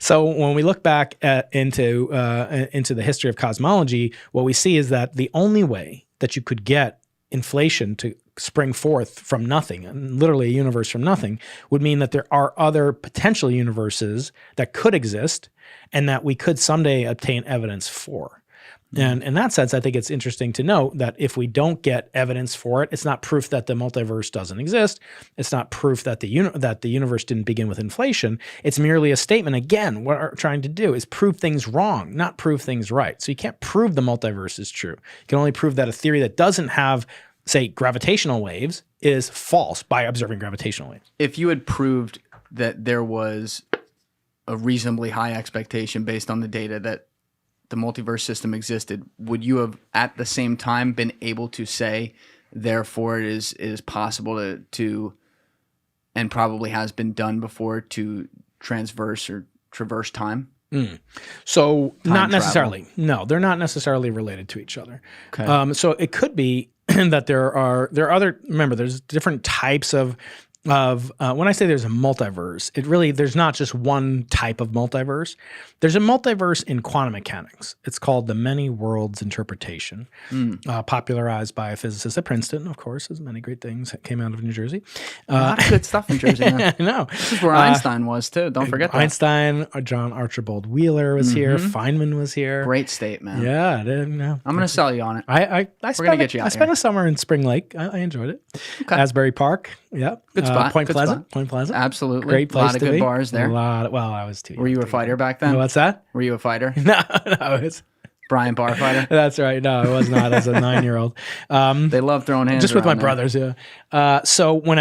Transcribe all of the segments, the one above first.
So when we look back into the history of cosmology, what we see is that the only way that you could get inflation to spring forth from nothing, and literally a universe from nothing, would mean that there are other potential universes that could exist and that we could someday obtain evidence for. And in that sense, I think it's interesting to note that if we don't get evidence for it, it's not proof that the multiverse doesn't exist. It's not proof that the universe didn't begin with inflation. It's merely a statement. Again, what we're trying to do is prove things wrong, not prove things right. So you can't prove the multiverse is true. You can only prove that a theory that doesn't have, say, gravitational waves is false by observing gravitational waves. If you had proved that there was a reasonably high expectation based on the data that the multiverse system existed, would you have at the same time been able to say, therefore it is possible to and probably has been done before to traverse time? So Time not travel. necessarily. No, they're not necessarily related to each other. Okay. So it could be that there are other, remember, there's different types of when I say there's a multiverse, there's not just one type of multiverse. There's a multiverse in quantum mechanics. It's called the many worlds interpretation, popularized by a physicist at Princeton, of course, as many great things that came out of New Jersey. A lot of good stuff in Jersey. Man. I know. This is where Einstein was too. Don't forget that. Einstein, John Archibald Wheeler was here. Feynman was here. Great state, man. Yeah, I didn't know. I'm going to sell you on it. I gonna get you out I spent here. a summer in Spring Lake. I enjoyed it. Okay. Asbury Park. Yeah. Good spot. Point Good Pleasant. spot. Point Pleasant. Absolutely. Great place A lot of to good be. bars there. Well, I was too young. Were you a fighter back then? What's that? Were you a fighter? No, it's Brian Bar fighter? that's right. No, I was not as a 9-year-old. They love throwing hands Just with my around there. brothers. Yeah. So when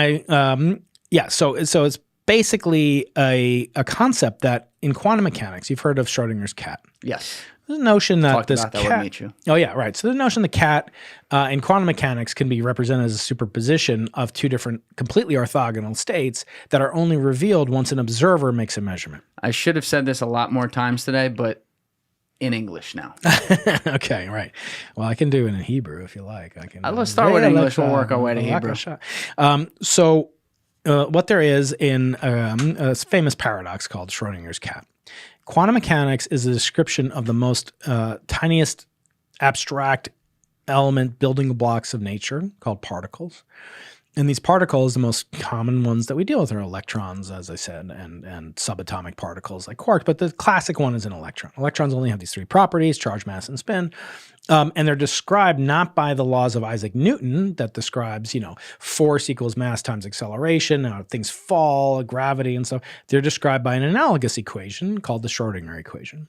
so it's basically a concept that in quantum mechanics, you've heard of Schrodinger's cat. Yes. There's a notion that Talked this about that cat. with Michu. Oh yeah, right. So the notion the cat in quantum mechanics can be represented as a superposition of two different completely orthogonal states that are only revealed once an observer makes a measurement. I should have said this a lot more times today, but in English now. Okay, right. Well, I can do it in Hebrew if you like. I can. Let's start with English. We'll work our way to Hebrew. So what there is in a famous paradox called Schrodinger's cat. Quantum mechanics is a description of the most tiniest abstract element building blocks of nature called particles. And these particles, the most common ones that we deal with are electrons, as I said, and subatomic particles like quarks. But the classic one is an electron. Electrons only have these three properties: charge, mass, and spin. And they're described not by the laws of Isaac Newton that describes, force equals mass times acceleration, how things fall, gravity and stuff. They're described by an analogous equation called the Schrodinger equation.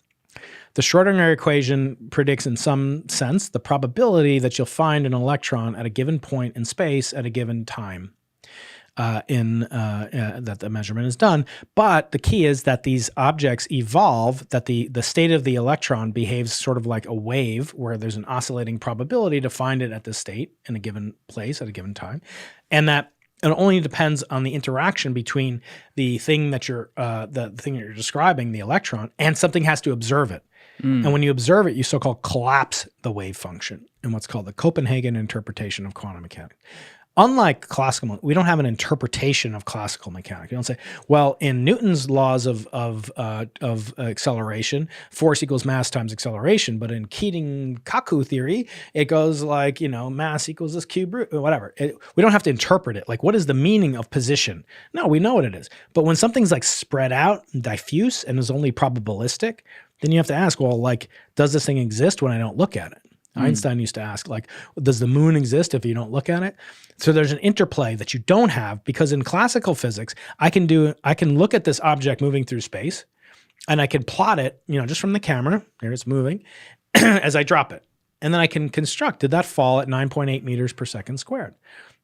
The Schrodinger equation predicts in some sense the probability that you'll find an electron at a given point in space at a given time that the measurement is done. But the key is that these objects evolve, that the state of the electron behaves sort of like a wave where there's an oscillating probability to find it at this state in a given place at a given time. And that it only depends on the interaction between the thing that you're describing, the electron, and something has to observe it. And when you observe it, you so-called collapse the wave function in what's called the Copenhagen interpretation of quantum mechanics. Unlike classical, we don't have an interpretation of classical mechanics. You don't say, well, in Newton's laws of acceleration, force equals mass times acceleration. But in Keating-Kaku theory, it goes like, mass equals this cube root, whatever. We don't have to interpret it. Like, what is the meaning of position? No, we know what it is. But when something's like spread out and diffuse and is only probabilistic, then you have to ask, well, like, does this thing exist when I don't look at it? Einstein used to ask, like, does the moon exist if you don't look at it? So there's an interplay that you don't have, because in classical physics, I can look at this object moving through space and I can plot it, just from the camera, there it's moving, as I drop it. And then I can construct, did that fall at 9.8 meters per second squared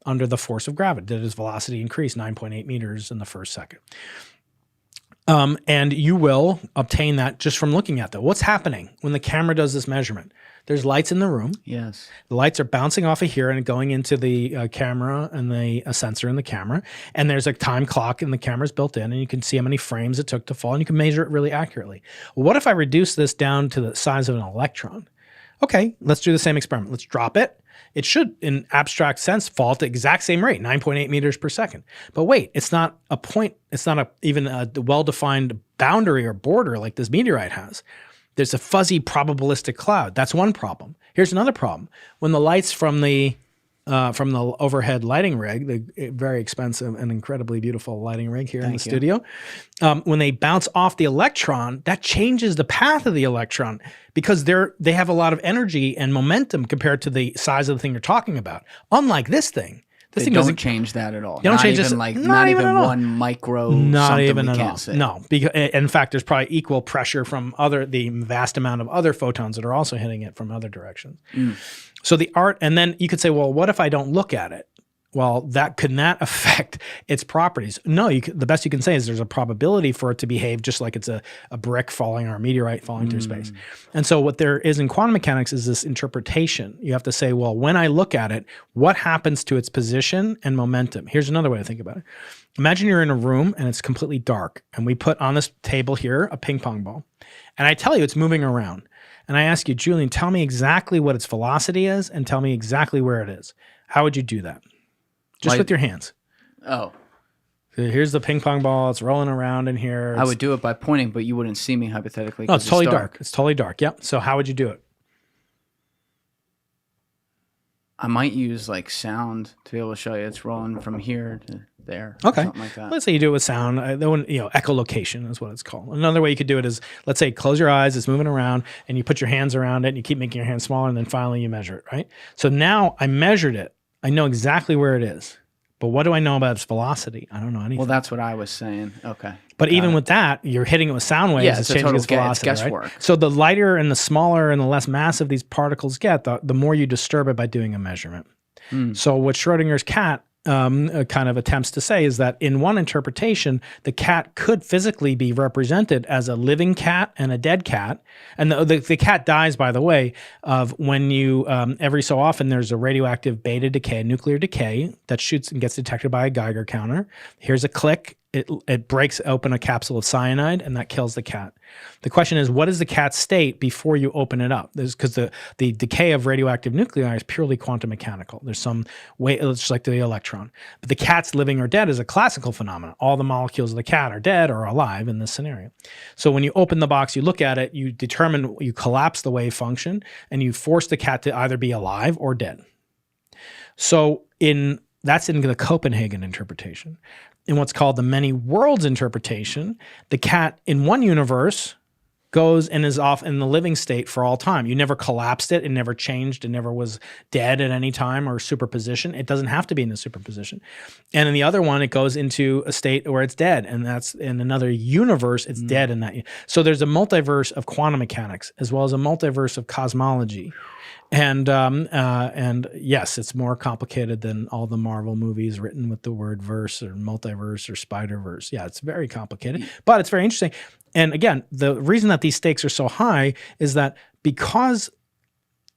under the force of gravity? Did its velocity increase 9.8 meters in the first second? And you will obtain that just from looking at that. What's happening when the camera does this measurement? There's lights in the room. Yes. The lights are bouncing off of here and going into the camera and the sensor in the camera. And there's a time clock in the camera's built in, and you can see how many frames it took to fall, and you can measure it really accurately. Well, what if I reduce this down to the size of an electron? Okay, let's do the same experiment. Let's drop it. It should, in abstract sense, fall at the exact same rate, 9.8 meters per second. But wait, it's not a point. It's not even a well-defined boundary or border like this meteorite has. There's a fuzzy probabilistic cloud. That's one problem. Here's another problem. When the lights from the overhead lighting rig, the very expensive and incredibly beautiful lighting rig here in the studio, when they bounce off the electron, that changes the path of the electron because they have a lot of energy and momentum compared to the size of the thing you're talking about. Unlike this thing. This thing doesn't change that at all. Not change even not even one micro. Not even at all. Say. No, because in fact, there's probably equal pressure from the vast amount of other photons that are also hitting it from other directions. So the art, and then you could say, well, what if I don't look at it? Well, could that affect its properties? No, the best you can say is there's a probability for it to behave just like it's a brick falling or a meteorite falling through space. And so what there is in quantum mechanics is this interpretation. You have to say, well, when I look at it, what happens to its position and momentum? Here's another way to think about it. Imagine you're in a room and it's completely dark, and we put on this table here a ping pong ball, and I tell you it's moving around. And I ask you, Julian, tell me exactly what its velocity is and tell me exactly where it is. How would you do that? Just with your hands. Oh. So here's the ping pong ball. It's rolling around in here. I would do it by pointing, but you wouldn't see me hypothetically. No, it's totally dark. It's totally dark. Yep. So how would you do it? I might use like sound to be able to show you it's rolling from here to there. Okay. Something like that. Let's say you do it with sound. Echolocation is what it's called. Another way you could do it is, let's say, close your eyes, it's moving around, and you put your hands around it, and you keep making your hands smaller, and then finally you measure it, right? So now I measured it. I know exactly where it is. But what do I know about its velocity? I don't know anything. Well, that's what I was saying. Okay. But even with that, you're hitting it with sound waves. Yeah, it's changing its velocity, it's guesswork. Right? So the lighter and the smaller and the less massive these particles get, the more you disturb it by doing a measurement. So what Schrodinger's cat kind of attempts to say is that in one interpretation, the cat could physically be represented as a living cat and a dead cat. And the cat dies, by the way, of when you, every so often, there's a radioactive beta decay, nuclear decay that shoots and gets detected by a Geiger counter. Here's a click. It breaks open a capsule of cyanide, and that kills the cat. The question is, what is the cat's state before you open it up? Because the decay of radioactive nuclei is purely quantum mechanical. There's some way, it's just like the electron. But the cat's living or dead is a classical phenomenon. All the molecules of the cat are dead or alive in this scenario. So when you open the box, you look at it, you collapse the wave function, and you force the cat to either be alive or dead. So that's in the Copenhagen interpretation. In what's called the many worlds interpretation, the cat in one universe goes and is off in the living state for all time. You never collapsed it. It never changed. It never was dead at any time or superposition. It doesn't have to be in the superposition. And in the other one, it goes into a state where it's dead. And that's in another universe, it's dead in that. So there's a multiverse of quantum mechanics as well as a multiverse of cosmology. And yes, it's more complicated than all the Marvel movies written with the word verse or multiverse or Spider-Verse. Yeah, it's very complicated, but it's very interesting. And again, the reason that these stakes are so high is that because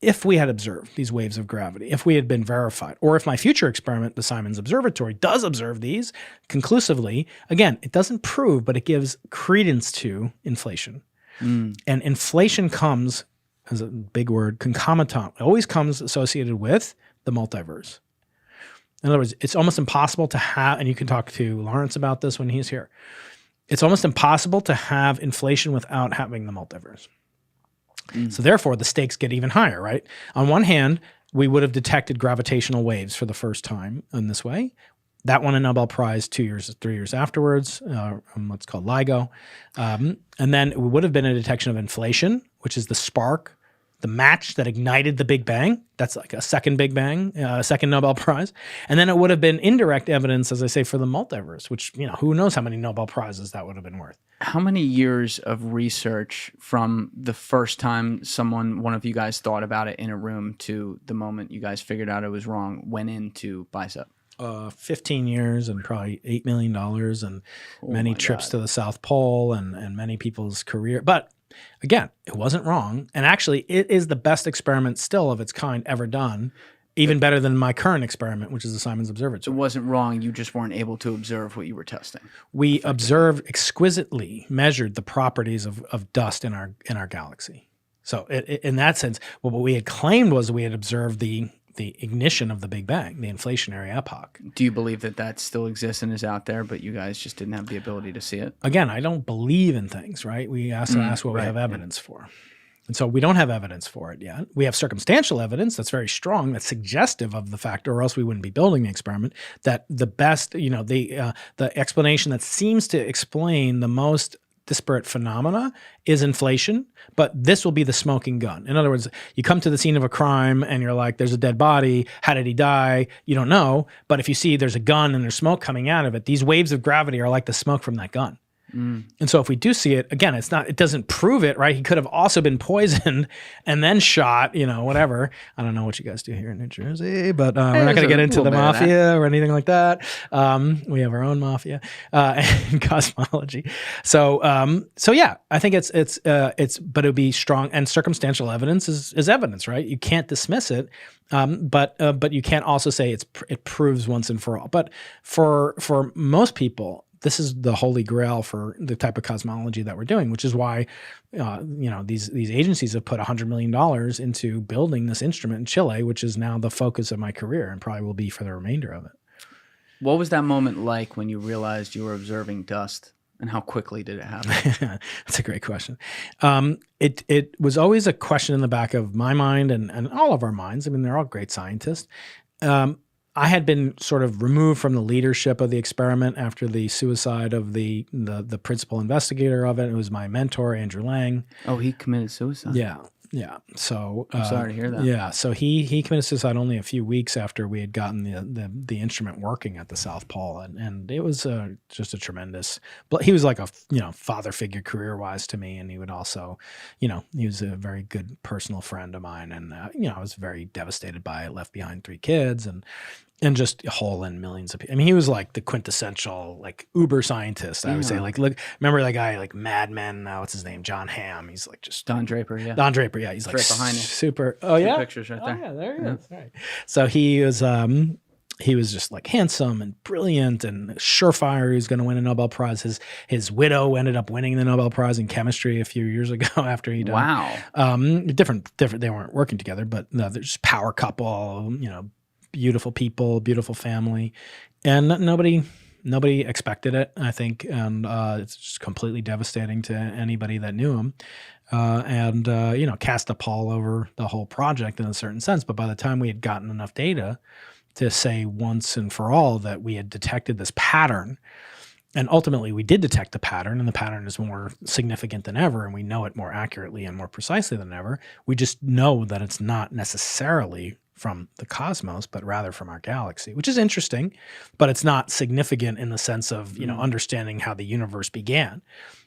if we had observed these waves of gravity, if we had been verified, or if my future experiment, the Simons Observatory, does observe these conclusively, again, it doesn't prove, but it gives credence to inflation. And inflation comes, as a big word, concomitant. It always comes associated with the multiverse. In other words, it's almost impossible to have, and you can talk to Lawrence about this when he's here, it's almost impossible to have inflation without having the multiverse. So therefore, the stakes get even higher, right? On one hand, we would have detected gravitational waves for the first time in this way. That won a Nobel Prize 3 years afterwards, what's called LIGO. And then it would have been a detection of inflation, which is the spark, the match that ignited the Big Bang. That's like a second Big Bang, second Nobel Prize. And then it would have been indirect evidence, as I say, for the multiverse, which, who knows how many Nobel Prizes that would have been worth. How many years of research from the first time one of you guys thought about it in a room to the moment you guys figured out it was wrong went into BICEP? 15 years and probably $8 million and many trips to the South Pole and many people's career. But again, it wasn't wrong. And actually, it is the best experiment still of its kind ever done, even better than my current experiment, which is the Simons Observatory. It wasn't wrong. You just weren't able to observe what you were testing. We observed exquisitely, measured the properties of dust in our galaxy. So in that sense, what we had claimed was we had observed the the ignition of the Big Bang, the inflationary epoch. Do you believe that that still exists and is out there, but you guys just didn't have the ability to see it? Again, I don't believe in things, right? We ask what we have evidence for. And so we don't have evidence for it yet. We have circumstantial evidence that's very strong, that's suggestive of the fact, or else we wouldn't be building the experiment, that the best, the explanation that seems to explain the most disparate phenomena is inflation, but this will be the smoking gun. In other words, you come to the scene of a crime and you're like, there's a dead body. How did he die? You don't know. But if you see there's a gun and there's smoke coming out of it, these waves of gravity are like the smoke from that gun. And so if we do see it, again, it doesn't prove it, right? He could have also been poisoned and then shot, whatever. I don't know what you guys do here in New Jersey, but we're not going to get into the mafia or anything like that. We have our own mafia and cosmology. So yeah, I think but it would be strong, and circumstantial evidence is evidence, right? You can't dismiss it. But you can't also say it proves once and for all. But for most people, this is the holy grail for the type of cosmology that we're doing, which is why, these agencies have put $100 million into building this instrument in Chile, which is now the focus of my career and probably will be for the remainder of it. What was that moment like when you realized you were observing dust, and how quickly did it happen? That's a great question. It was always a question in the back of my mind and all of our minds. I mean, they're all great scientists. I had been sort of removed from the leadership of the experiment after the suicide of the principal investigator of it. It was my mentor, Andrew Lang. Oh, he committed suicide. Yeah. So I'm sorry to hear that. Yeah. So he committed suicide only a few weeks after we had gotten the instrument working at the South Pole, and it was just a tremendous. But he was like a father figure career wise to me, and he would also, he was a very good personal friend of mine, and I was very devastated by it. Left behind 3 kids and just a hole in millions of people. I mean, he was like the quintessential, like, uber scientist, I would say. Like, look, remember that guy, like Mad Men, what's his name? John Hamm. He's like just... Don Draper, yeah. Don Draper, yeah. He's like right behind you. Super... Oh, yeah? 2 pictures right there. Oh, yeah, there he is. Right. So he was just like handsome and brilliant and surefire. He was going to win a Nobel Prize. His widow ended up winning the Nobel Prize in chemistry a few years ago after he died. Wow. Different. They weren't working together, but no, they're just power couple, beautiful people, beautiful family, and nobody expected it, I think, and it's just completely devastating to anybody that knew him, and cast a pall over the whole project in a certain sense. But by the time we had gotten enough data to say once and for all that we had detected this pattern, and ultimately we did detect the pattern, and the pattern is more significant than ever, and we know it more accurately and more precisely than ever. We just know that it's not necessarily from the cosmos, but rather from our galaxy, which is interesting, but it's not significant in the sense of, understanding how the universe began.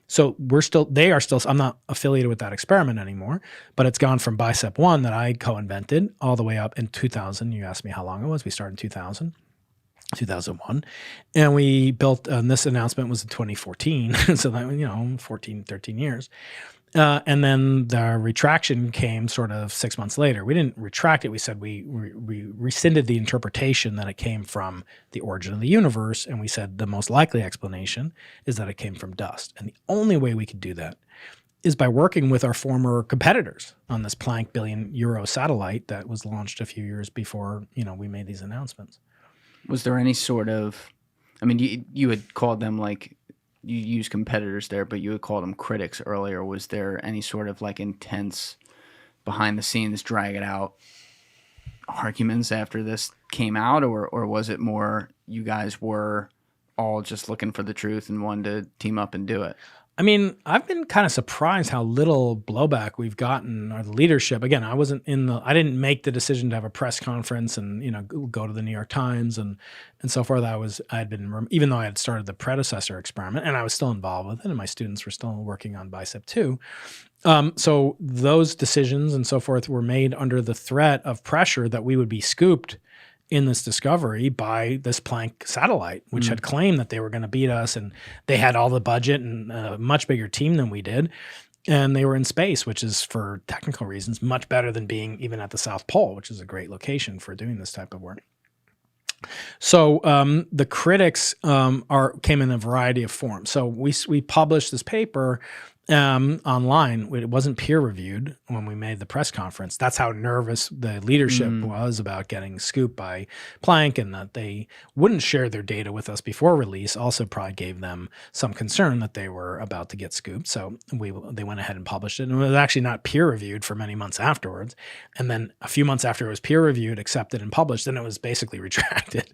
So I'm not affiliated with that experiment anymore, but it's gone from Bicep 1 that I co-invented all the way up in 2000. You asked me how long it was. We started in 2001, and we built, and this announcement was in 2014. So that, 14, 13 years. And then the retraction came sort of 6 months later. We didn't retract it. We said we rescinded the interpretation that it came from the origin of the universe, and we said the most likely explanation is that it came from dust. And the only way we could do that is by working with our former competitors on this Planck €1 billion satellite that was launched a few years before we made these announcements. Was there any sort of, I mean, you had called them like, you use competitors there, but you had called them critics earlier. Was there any sort of like intense behind the scenes, drag it out arguments after this came out? Or was it more you guys were all just looking for the truth and wanted to team up and do it? I mean, I've been kind of surprised how little blowback we've gotten, or the leadership. Again, I didn't make the decision to have a press conference and, go to the New York Times and so forth. Even though I had started the predecessor experiment, and I was still involved with it, and my students were still working on Bicep 2. So those decisions and so forth were made under the threat of pressure that we would be scooped in this discovery by this Planck satellite, which had claimed that they were going to beat us, and they had all the budget and a much bigger team than we did. And they were in space, which is, for technical reasons, much better than being even at the South Pole, which is a great location for doing this type of work. So the critics came in a variety of forms. So we published this paper online. It wasn't peer reviewed when we made the press conference. That's how nervous the leadership was about getting scooped by Planck, and that they wouldn't share their data with us before release also probably gave them some concern that they were about to get scooped. So they went ahead and published it, and it was actually not peer reviewed for many months afterwards. And then a few months after it was peer reviewed, accepted, and published, then it was basically retracted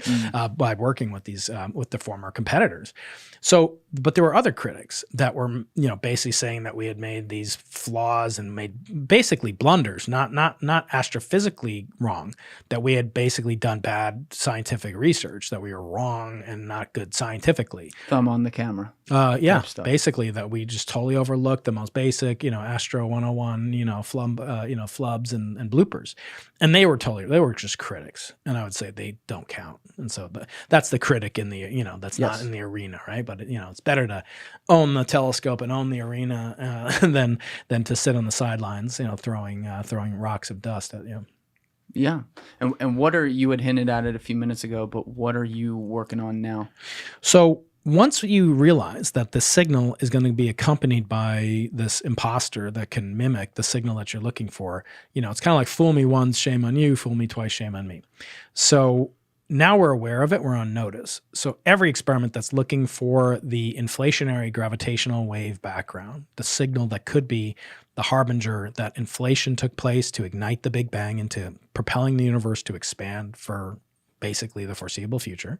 by working with these with the former competitors. So, but there were other critics that were, basically saying that we had made these flaws and made basically blunders, not astrophysically wrong, that we had basically done bad scientific research, that we were wrong and not good scientifically. Thumb on the camera. Yeah, basically that we just totally overlooked the most basic, Astro 101, flubs and bloopers. And they were just critics. And I would say they don't count. And so that's the critic in the, that's not in the arena, right? But, it's better to own the telescope and own the arena than to sit on the sidelines, throwing rocks of dust at you. Yeah. And what you had hinted at it a few minutes ago, but what are you working on now? So once you realize that the signal is going to be accompanied by this imposter that can mimic the signal that you're looking for, it's kind of like fool me once, shame on you, fool me twice, shame on me. So now we're aware of it, we're on notice. So every experiment that's looking for the inflationary gravitational wave background, the signal that could be the harbinger that inflation took place to ignite the Big Bang into propelling the universe to expand for basically the foreseeable future.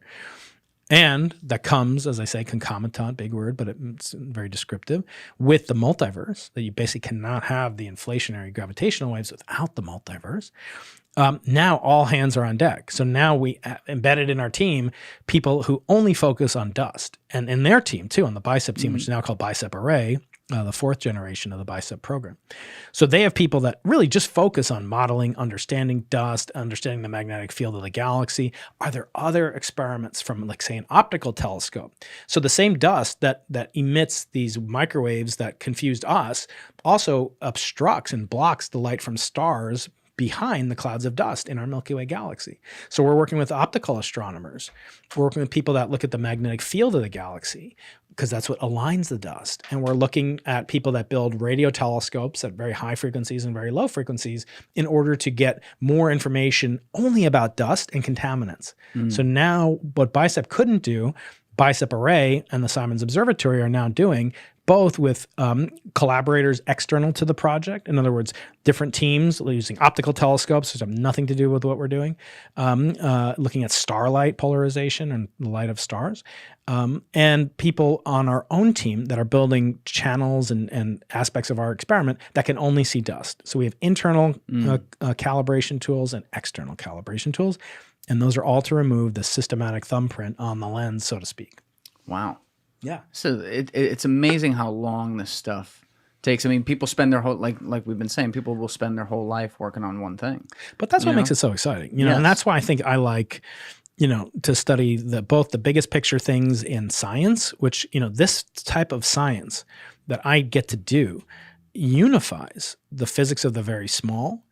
And that comes, as I say, concomitant, big word, but it's very descriptive, with the multiverse, that you basically cannot have the inflationary gravitational waves without the multiverse. Now all hands are on deck. So now we embedded in our team people who only focus on dust. And in their team, too, on the BICEP team, which is now called BICEP Array, the fourth generation of the BICEP program. So they have people that really just focus on modeling, understanding dust, understanding the magnetic field of the galaxy. Are there other experiments from, like, say, an optical telescope? So the same dust that emits these microwaves that confused us also obstructs and blocks the light from stars behind the clouds of dust in our Milky Way galaxy. So we're working with optical astronomers. We're working with people that look at the magnetic field of the galaxy, because that's what aligns the dust. And we're looking at people that build radio telescopes at very high frequencies and very low frequencies in order to get more information only about dust and contaminants. So now what BICEP couldn't do, BICEP Array and the Simons Observatory are now doing, both with collaborators external to the project. In other words, different teams using optical telescopes, which have nothing to do with what we're doing, looking at starlight polarization and the light of stars, and people on our own team that are building channels and aspects of our experiment that can only see dust. So we have internal calibration tools and external calibration tools, and those are all to remove the systematic thumbprint on the lens, so to speak. Wow. Yeah. So it's amazing how long this stuff takes. I mean, people spend their whole, like we've been saying, people will spend their whole life working on one thing. But that's what makes it so exciting, and that's why I think I like, to study both the biggest picture things in science, which, this type of science that I get to do unifies the physics of the very small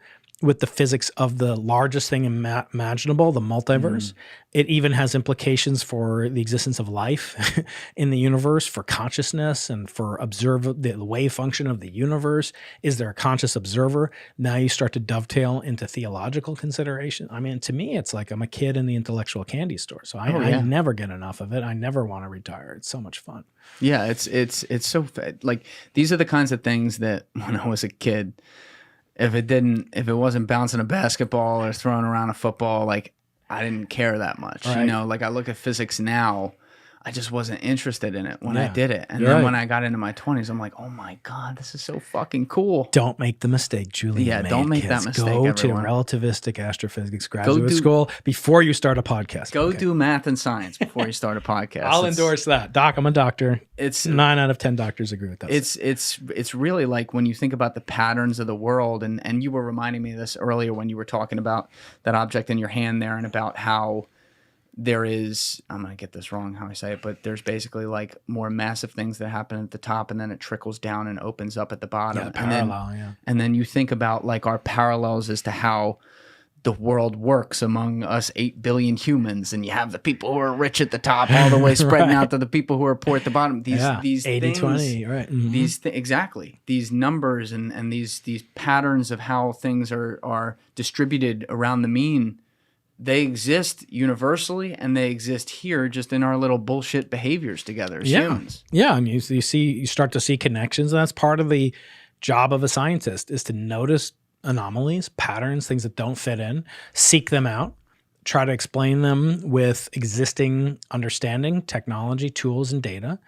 with the physics of the largest thing imaginable, the multiverse. It even has implications for the existence of life in the universe, for consciousness, and for the wave function of the universe. Is there a conscious observer? Now you start to dovetail into theological consideration. I mean, to me, it's like I'm a kid in the intellectual candy store. So I never get enough of it. I never want to retire. It's so much fun. Yeah, it's so, like, these are the kinds of things that when I was a kid, if it wasn't bouncing a basketball or throwing around a football, like, I didn't care that much. Right. Like, I look at physics now, I just wasn't interested in it when I did it. And then when I got into my 20s, I'm like, oh my God, this is so fucking cool. Don't make the mistake, Julian. Yeah, don't make that mistake, Go everyone. to relativistic astrophysics graduate school before you start a podcast. Go do math and science before you start a podcast. I'll endorse that. Doc, I'm a doctor. It's 9 out of 10 doctors agree with that. It's really like when you think about the patterns of the world, and you were reminding me of this earlier when you were talking about that object in your hand there, and about how there is, I'm going to get this wrong how I say it, but there's basically like more massive things that happen at the top, and then it trickles down and opens up at the bottom. Yeah, parallel, and then you think about like our parallels as to how the world works among us 8 billion humans, and you have the people who are rich at the top all the way spreading out to the people who are poor at the bottom. These 80-20, right. Mm-hmm. Exactly. These numbers and these patterns of how things are distributed around the mean, they exist universally, and they exist here just in our little bullshit behaviors together as humans. Yeah, and you start to see connections, and that's part of the job of a scientist, is to notice anomalies, patterns, things that don't fit in, seek them out, try to explain them with existing understanding, technology, tools, and data.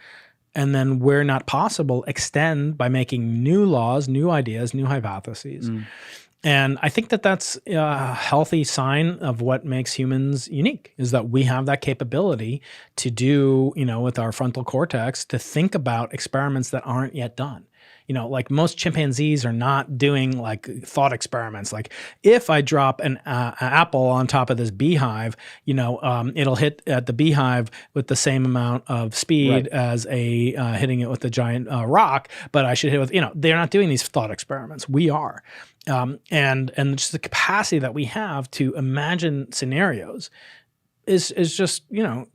And then where not possible, extend by making new laws, new ideas, new hypotheses. And I think that that's a healthy sign of what makes humans unique, is that we have that capability to do, with our frontal cortex, to think about experiments that aren't yet done. Like most chimpanzees are not doing like thought experiments. Like if I drop an apple on top of this beehive, it'll hit at the beehive with the same amount of speed as a hitting it with a giant rock, but I should hit it with, they're not doing these thought experiments. We are. And just the capacity that we have to imagine scenarios is just,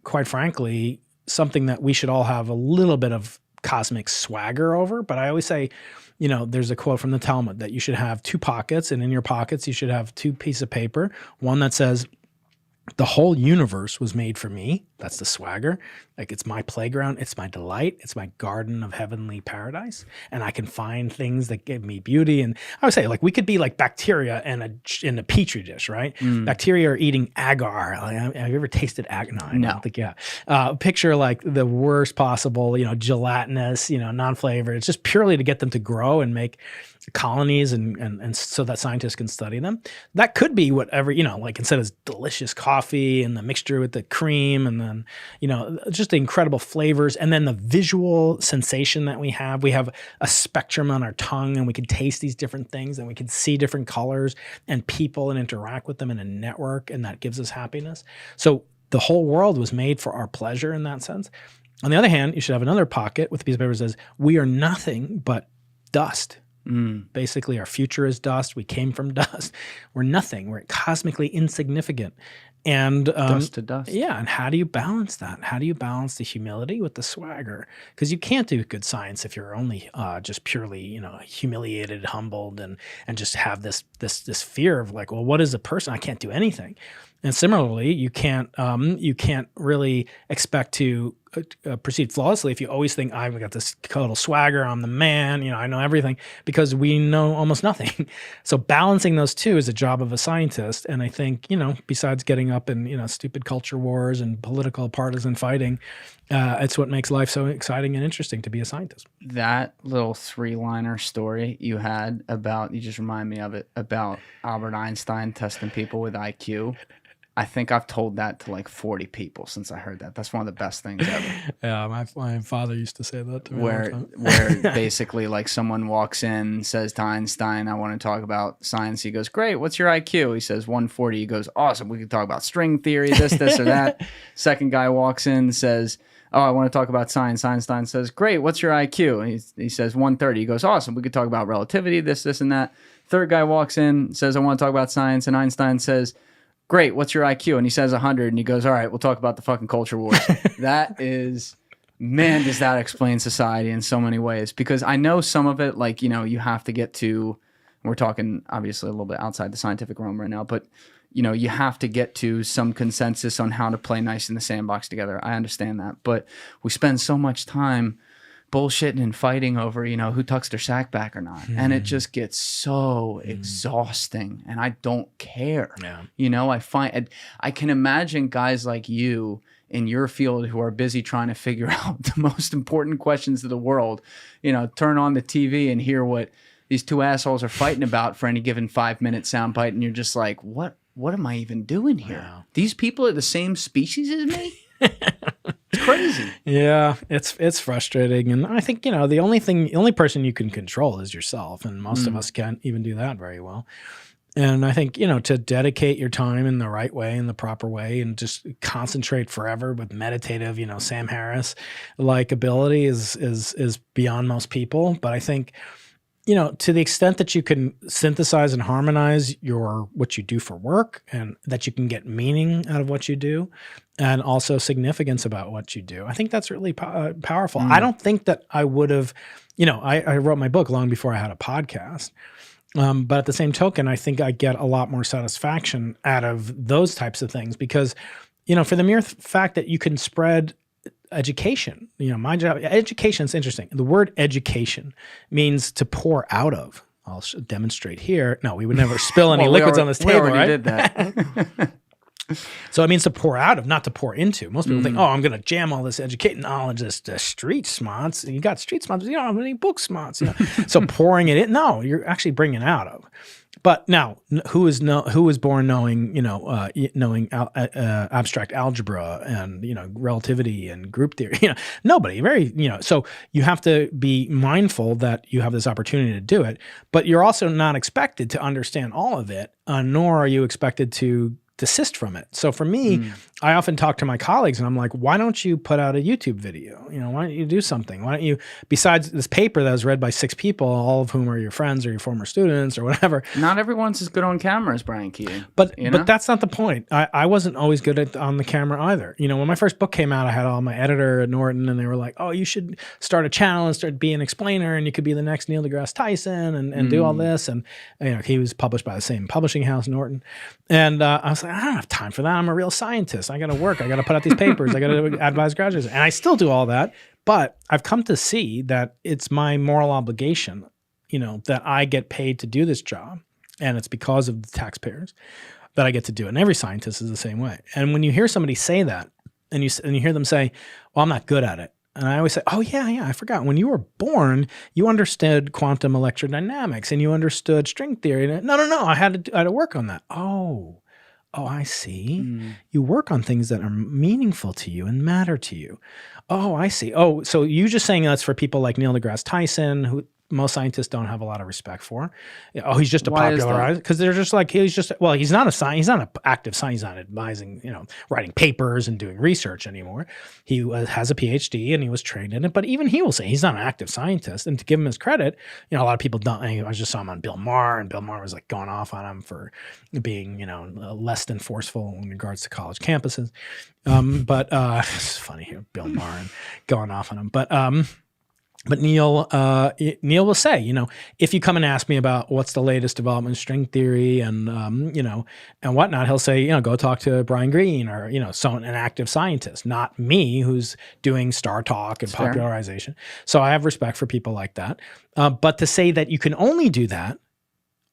quite frankly, something that we should all have a little bit of cosmic swagger over. But I always say, there's a quote from the Talmud that you should have 2 pockets, and in your pockets you should have 2 pieces of paper. One that says, the whole universe was made for me. That's the swagger. Like, it's my playground. It's my delight. It's my garden of heavenly paradise. And I can find things that give me beauty. And I would say, like, we could be like bacteria in a petri dish, right? Bacteria are eating agar. Like, have you ever tasted agar? No, I don't think, picture like the worst possible, gelatinous, non-flavored. It's just purely to get them to grow and make colonies and so that scientists can study them. That could be whatever, like instead of delicious coffee and the mixture with the cream and then, just the incredible flavors and then the visual sensation that we have. We have a spectrum on our tongue and we can taste these different things and we can see different colors and people and interact with them in a network, and that gives us happiness. So the whole world was made for our pleasure in that sense. On the other hand, you should have another pocket with a piece of paper that says, we are nothing but dust. Basically, our future is dust. We came from dust. We're nothing. We're cosmically insignificant. And dust to dust. Yeah. And how do you balance that? How do you balance the humility with the swagger? Because you can't do good science if you're only just purely, humiliated, humbled, and just have this fear of like, well, what is a person? I can't do anything. And similarly, you can't really expect to proceed flawlessly if you always think, I've got this total swagger, I'm the man, I know everything, because we know almost nothing. So balancing those two is a job of a scientist. And I think, besides getting up in, stupid culture wars and political partisan fighting, it's what makes life so exciting and interesting to be a scientist. That little 3-liner story you had you just remind me of it, about Albert Einstein testing people with IQ. I think I've told that to like 40 people since I heard that. That's one of the best things ever. Yeah, my father used to say that to me. Where basically like someone walks in, says to Einstein, I want to talk about science. He goes, great, what's your IQ? He says 140. He goes, awesome, we can talk about string theory, this or that. Second guy walks in, says, oh, I want to talk about science. Einstein says, great, what's your IQ? And he says 130. He goes, awesome, we could talk about relativity, this and that. Third guy walks in, says, I want to talk about science. And Einstein says, great, what's your IQ? And he says 100, and he goes, all right, we'll talk about the fucking culture wars. That is, man, does that explain society in so many ways. Because I know some of it, like, you have to get to, we're talking obviously a little bit outside the scientific realm right now, but, you have to get to some consensus on how to play nice in the sandbox together. I understand that. But we spend so much time bullshitting and fighting over, who tucks their sack back or not. And it just gets so exhausting, and I don't care. Yeah. I can imagine guys like you in your field who are busy trying to figure out the most important questions of the world, turn on the TV and hear what these two assholes are fighting about for any given 5-minute soundbite. And you're just like, what am I even doing here? Wow. These people are the same species as me? It's crazy. Yeah, it's frustrating. And I think, the only person you can control is yourself. And most of us can't even do that very well. And I think, to dedicate your time in the right way, in the proper way, and just concentrate forever with meditative, Sam Harris like ability is beyond most people. But I think to the extent that you can synthesize and harmonize what you do for work, and that you can get meaning out of what you do, and also significance about what you do, I think that's really powerful. I don't think that I would have, I wrote my book long before I had a podcast. But at the same token, I think I get a lot more satisfaction out of those types of things because, for the mere fact that you can spread education, my job, education is interesting. The word education means to pour out of. I'll demonstrate here. No, we would never spill any liquids on this table, right? We already did that. So it means to pour out of, not to pour into. Most people think, I'm going to jam all this educated knowledge, this street smarts. You got street smarts, you don't have any book smarts. So pouring it in, no, you're actually bringing out of. But now, who was born knowing, knowing abstract algebra and relativity and group theory? Nobody. So you have to be mindful that you have this opportunity to do it, but you're also not expected to understand all of it, nor are you expected to desist from it. So for me, I often talk to my colleagues and I'm like, why don't you put out a YouTube video? Why don't you do something? Why don't you, besides this paper that was read by 6 people, all of whom are your friends or your former students or whatever. Not everyone's as good on camera as Brian Keating. But that's not the point. I wasn't always good on the camera either. When my first book came out, I had all my editor at Norton and they were like, oh, you should start a channel and start being an explainer and you could be the next Neil deGrasse Tyson and do all this. And he was published by the same publishing house, Norton. And I was like, I don't have time for that. I'm a real scientist. I got to work. I got to put out these papers. I got to advise graduates. And I still do all that. But I've come to see that it's my moral obligation, that I get paid to do this job. And it's because of the taxpayers that I get to do it. And every scientist is the same way. And when you hear somebody say that and you hear them say, well, I'm not good at it. And I always say, oh, yeah, I forgot. When you were born, you understood quantum electrodynamics and you understood string theory. And no, I had to work on that. Oh, I see. You work on things that are meaningful to you and matter to you. Oh, I see. Oh, so you just saying that's for people like Neil deGrasse Tyson, who most scientists don't have a lot of respect for. Oh, he's just a popularizer, because they're just like, he's not he's not an active science, he's not advising, writing papers and doing research anymore. He has a PhD and he was trained in it, but even he will say he's not an active scientist. And to give him his credit, a lot of people don't. I just saw him on Bill Maher, and Bill Maher was like going off on him for being, less than forceful in regards to college campuses. But it's funny here, Bill Maher and going off on him. But Neil will say, if you come and ask me about what's the latest development in string theory and, and whatnot, he'll say, go talk to Brian Greene or, an active scientist, not me who's doing star talk and popularization. So I have respect for people like that. But to say that you can only do that,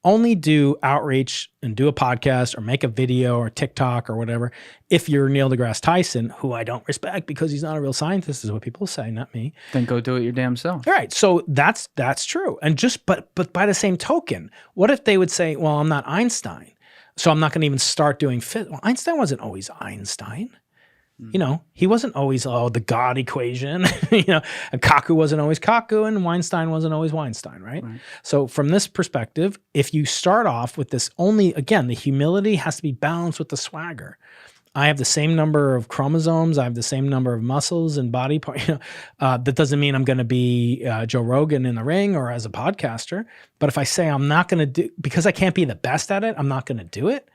only do outreach and do a podcast or make a video or TikTok or whatever, if you're Neil deGrasse Tyson, who I don't respect because he's not a real scientist, is what people say, not me. Then go do it your damn self. All right. So that's true. And but by the same token, what if they would say, well, I'm not Einstein, so I'm not going to even start doing physics. Well, Einstein wasn't always Einstein. He wasn't always, the God equation. And Kaku wasn't always Kaku, and Weinstein wasn't always Weinstein, right? So from this perspective, if you start off with this again, the humility has to be balanced with the swagger. I have the same number of chromosomes. I have the same number of muscles and body parts. That doesn't mean I'm going to be Joe Rogan in the ring or as a podcaster. But if I say I'm not going to do, because I can't be the best at it, I'm not going to do it,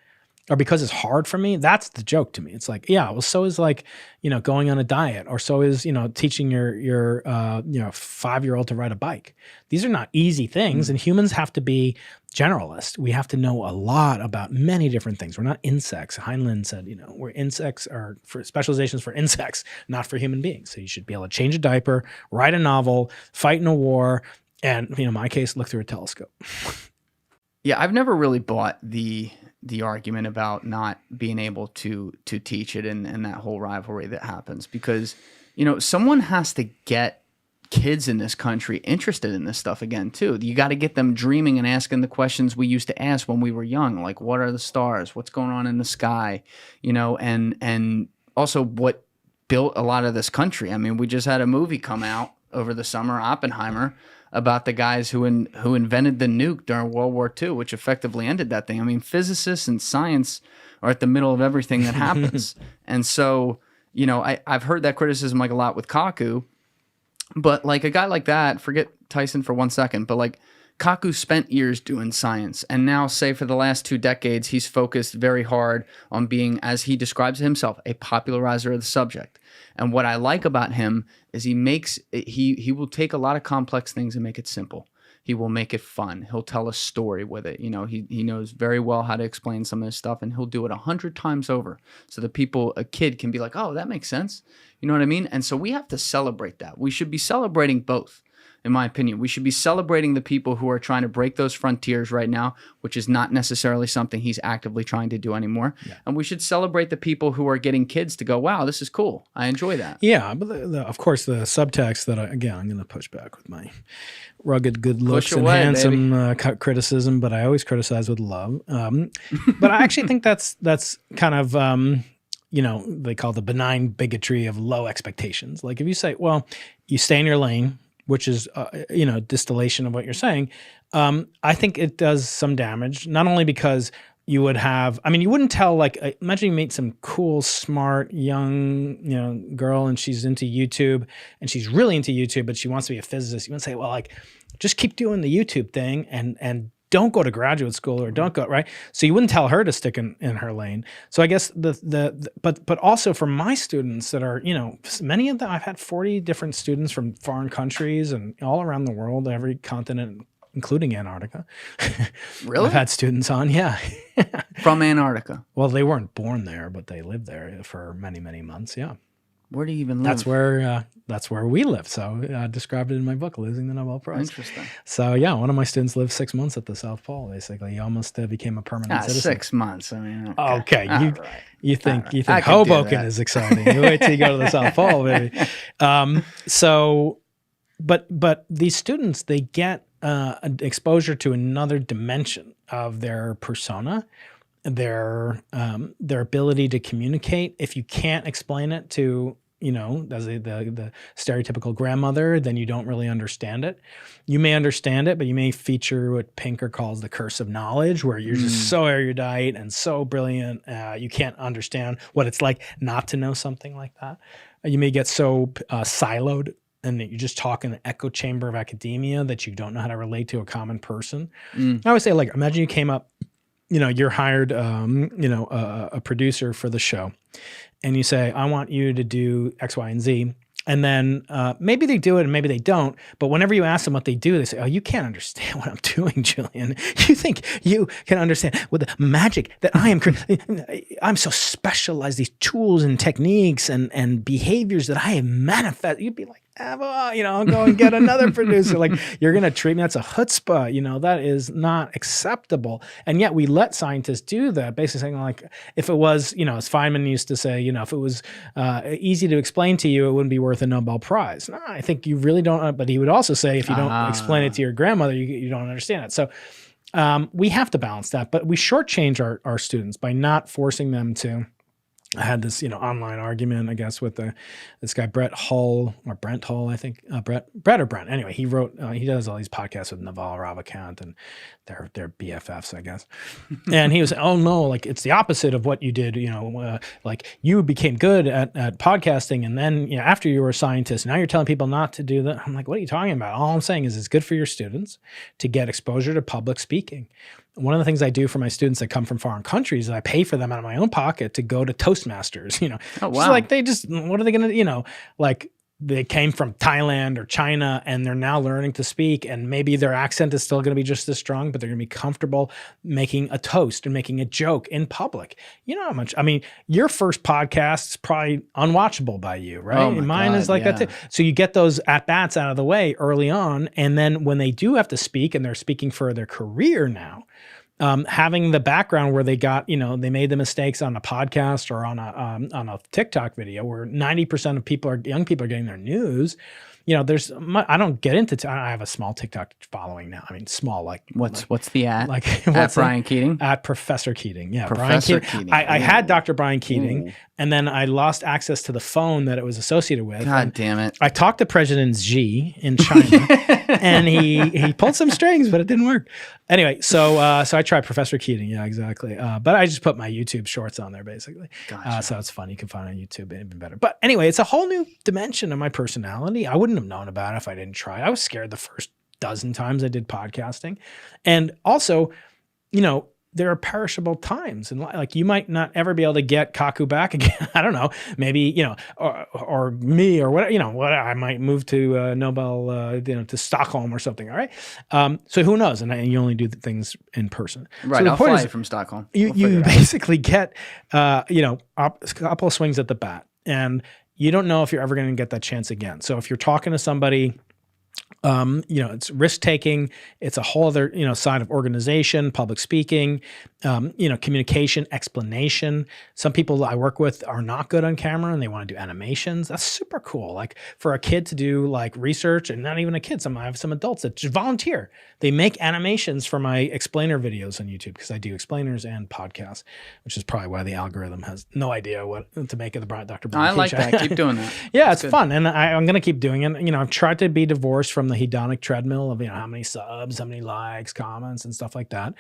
or because it's hard for me, that's the joke to me. It's like, yeah, well, so is going on a diet, or so is, teaching your 5-year-old to ride a bike. These are not easy things, and humans have to be generalists. We have to know a lot about many different things. We're not insects. Heinlein said, we're insects, or for specializations for insects, not for human beings. So you should be able to change a diaper, write a novel, fight in a war, and, in my case, look through a telescope. Yeah, I've never really bought the argument about not being able to teach it and that whole rivalry that happens, because someone has to get kids in this country interested in this stuff again too. You got to get them dreaming and asking the questions we used to ask when we were young, like what are the stars, what's going on in the sky, and also what built a lot of this country. I mean, we just had a movie come out over the summer, Oppenheimer, about the guys who invented the nuke during World War II, which effectively ended that thing. I mean, physicists and science are at the middle of everything that happens. And so, I've heard that criticism like a lot with Kaku, but like a guy like that, forget Tyson for 1 second, but like Kaku spent years doing science, and now, say, for the last 2 decades, he's focused very hard on being, as he describes himself, a popularizer of the subject. And what I like about him is he will take a lot of complex things and make it simple. He will make it fun. He'll tell a story with it. You know, he knows very well how to explain some of this stuff, and he'll do it 100 times over so that a kid can be like, oh, that makes sense. You know what I mean? And so we have to celebrate that. We should be celebrating both, in my opinion. We should be celebrating the people who are trying to break those frontiers right now, which is not necessarily something he's actively trying to do anymore. Yeah. And we should celebrate the people who are getting kids to go, wow, this is cool. I enjoy that. Yeah, but of course, the subtext that, I'm going to push back with my rugged good looks and handsome criticism, but I always criticize with love. But I actually think that's kind of, they call the benign bigotry of low expectations. Like if you say, well, you stay in your lane, which is, distillation of what you're saying, I think it does some damage, not only because you would have, you wouldn't tell, like, imagine you meet some cool, smart, young, girl, and she's into YouTube, and she's really into YouTube, but she wants to be a physicist. You wouldn't say, well, like, just keep doing the YouTube thing and don't go to graduate school or don't go, right? So you wouldn't tell her to stick in her lane. So I guess but also for my students that are, many of them, I've had 40 different students from foreign countries and all around the world, every continent, including Antarctica. Really? I've had students on, yeah. From Antarctica? Well, they weren't born there, but they lived there for many, many months, yeah. Where do you even live? That's where we live. So I described it in my book, Losing the Nobel Prize. Interesting. So yeah, one of my students lived 6 months at the South Pole. Basically, he almost became a permanent citizen. 6 months. Okay. You think Hoboken is exciting? You wait till you go to the South Pole, baby. But these students, they get an exposure to another dimension of their persona, their ability to communicate. If you can't explain it to, as the stereotypical grandmother, then you don't really understand it. You may understand it, but you may feature what Pinker calls the curse of knowledge, where you're just so erudite and so brilliant, you can't understand what it's like not to know something like that. You may get so siloed and that you just talk in the echo chamber of academia that you don't know how to relate to a common person. I always say, like, imagine you came up, you're hired, a producer for the show, and you say, I want you to do X, Y, and Z. And then maybe they do it and maybe they don't. But whenever you ask them what they do, they say, oh, you can't understand what I'm doing, Julian. You think you can understand with the magic that I am. I'm so specialized, these tools and techniques and behaviors that I have manifested. You'd be like, I'll go and get another producer. Like, you're going to treat me, that's a chutzpah. That is not acceptable. And yet we let scientists do that, basically saying, like, if it was, as Feynman used to say, if it was easy to explain to you, it wouldn't be worth a Nobel Prize. No, I think you really don't. But he would also say, if you don't explain it to your grandmother, you don't understand it. So we have to balance that. But we shortchange our students by not forcing them to. I had this, online argument, I guess, with this guy, Brent Hull, I think, Brett or Brent. Anyway, he wrote, he does all these podcasts with Naval Ravikant, and they're BFFs, I guess. And he was, oh no, like, it's the opposite of what you did, like, you became good at podcasting, and then, after you were a scientist, now you're telling people not to do that. I'm like, what are you talking about? All I'm saying is it's good for your students to get exposure to public speaking. One of the things I do for my students that come from foreign countries is I pay for them out of my own pocket to go to Toastmasters, Oh, wow. So, like, what are they going to, like, they came from Thailand or China and they're now learning to speak, and maybe their accent is still going to be just as strong, but they're going to be comfortable making a toast and making a joke in public. You know how much, your first podcast is probably unwatchable by you, right? Oh, mine is like that too. So you get those at-bats out of the way early on. And then when they do have to speak and they're speaking for their career now, having the background where they got, they made the mistakes on a podcast or on a TikTok video where 90% of young people are getting their news. I don't get into, I have a small TikTok following now. Small, like. What's the at? Like, at Brian Keating? At Professor Keating. Yeah. Professor Brian Keating. Keating. I had Dr. Brian Keating, and then I lost access to the phone that it was associated with. God damn it. I talked to President Xi in China, and he pulled some strings, but it didn't work. Anyway, so I tried Professor Keating. Yeah, exactly. But I just put my YouTube shorts on there, basically. Gotcha. So it's fun. You can find it on YouTube even better. But anyway, it's a whole new dimension of my personality. I wouldn't have known about it if I didn't try. I was scared the first dozen times I did podcasting. And also, you know, there are perishable times, and like you might not ever be able to get Kaku back again. I don't know, maybe, you know, or me or what, you know, what I might move to Nobel, you know, to Stockholm or something. All right. So who knows? And you only do things in person. Right. So the I'll point fly is, you from Stockholm. you basically get, you know, a couple of swings at the bat, and you don't know if you're ever going to get that chance again. So if you're talking to somebody, you know, it's risk taking. It's a whole other, you know, side of organization, public speaking, you know, communication, explanation. Some people I work with are not good on camera and they want to do animations. That's super cool. Like for a kid to do like research, and not even a kid. I have some adults that just volunteer. They make animations for my explainer videos on YouTube, because I do explainers and podcasts, which is probably why the algorithm has no idea what to make of the Dr. Brian I Keating like show. that. Keep doing that. Yeah, That's it's good. fun, and I'm going to keep doing it. You know, I've tried to be divorced from the hedonic treadmill of, you know, how many subs, how many likes, comments, and stuff like that.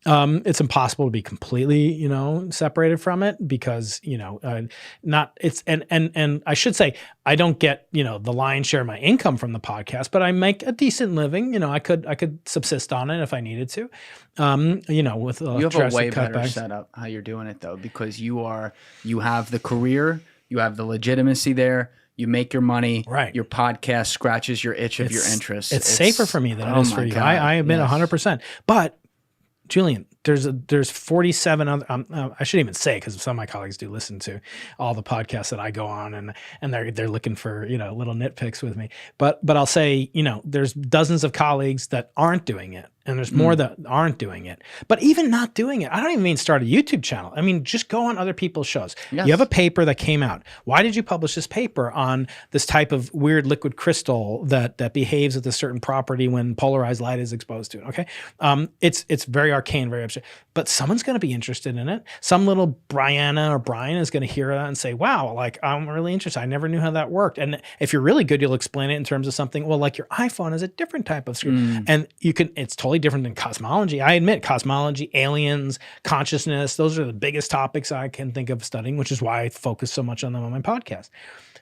It's impossible to be completely, you know, separated from it, because, you know, not it's and I should say I don't get, you know, the lion's share of my income from the podcast, but I make a decent living. You know, I could subsist on it if I needed to. You know, with You have a way better cutbacks. setup how you're doing it though, because you have the career, you have the legitimacy there. You make your money. Right. Your podcast scratches your itch of your interests. It's safer for me than it oh is for my you. God, I admit yes. 100%. But Julian, there's 47 other. I shouldn't even say, because some of my colleagues do listen to all the podcasts that I go on, and they're looking for, you know, little nitpicks with me. But I'll say, you know, there's dozens of colleagues that aren't doing it, and there's more that aren't doing it. But even not doing it, I don't even mean start a YouTube channel. I mean, just go on other people's shows. Yes. You have a paper that came out. Why did you publish this paper on this type of weird liquid crystal that behaves with a certain property when polarized light is exposed to it? Okay, it's very arcane, very abstract. But someone's going to be interested in it. Some little Brianna or Brian is going to hear that and say, "Wow, like I'm really interested. I never knew how that worked." And if you're really good, you'll explain it in terms of something. Well, like your iPhone is a different type of screen, and you can. It's totally different than cosmology. I admit cosmology, aliens, consciousness. Those are the biggest topics I can think of studying, which is why I focus so much on them on my podcast.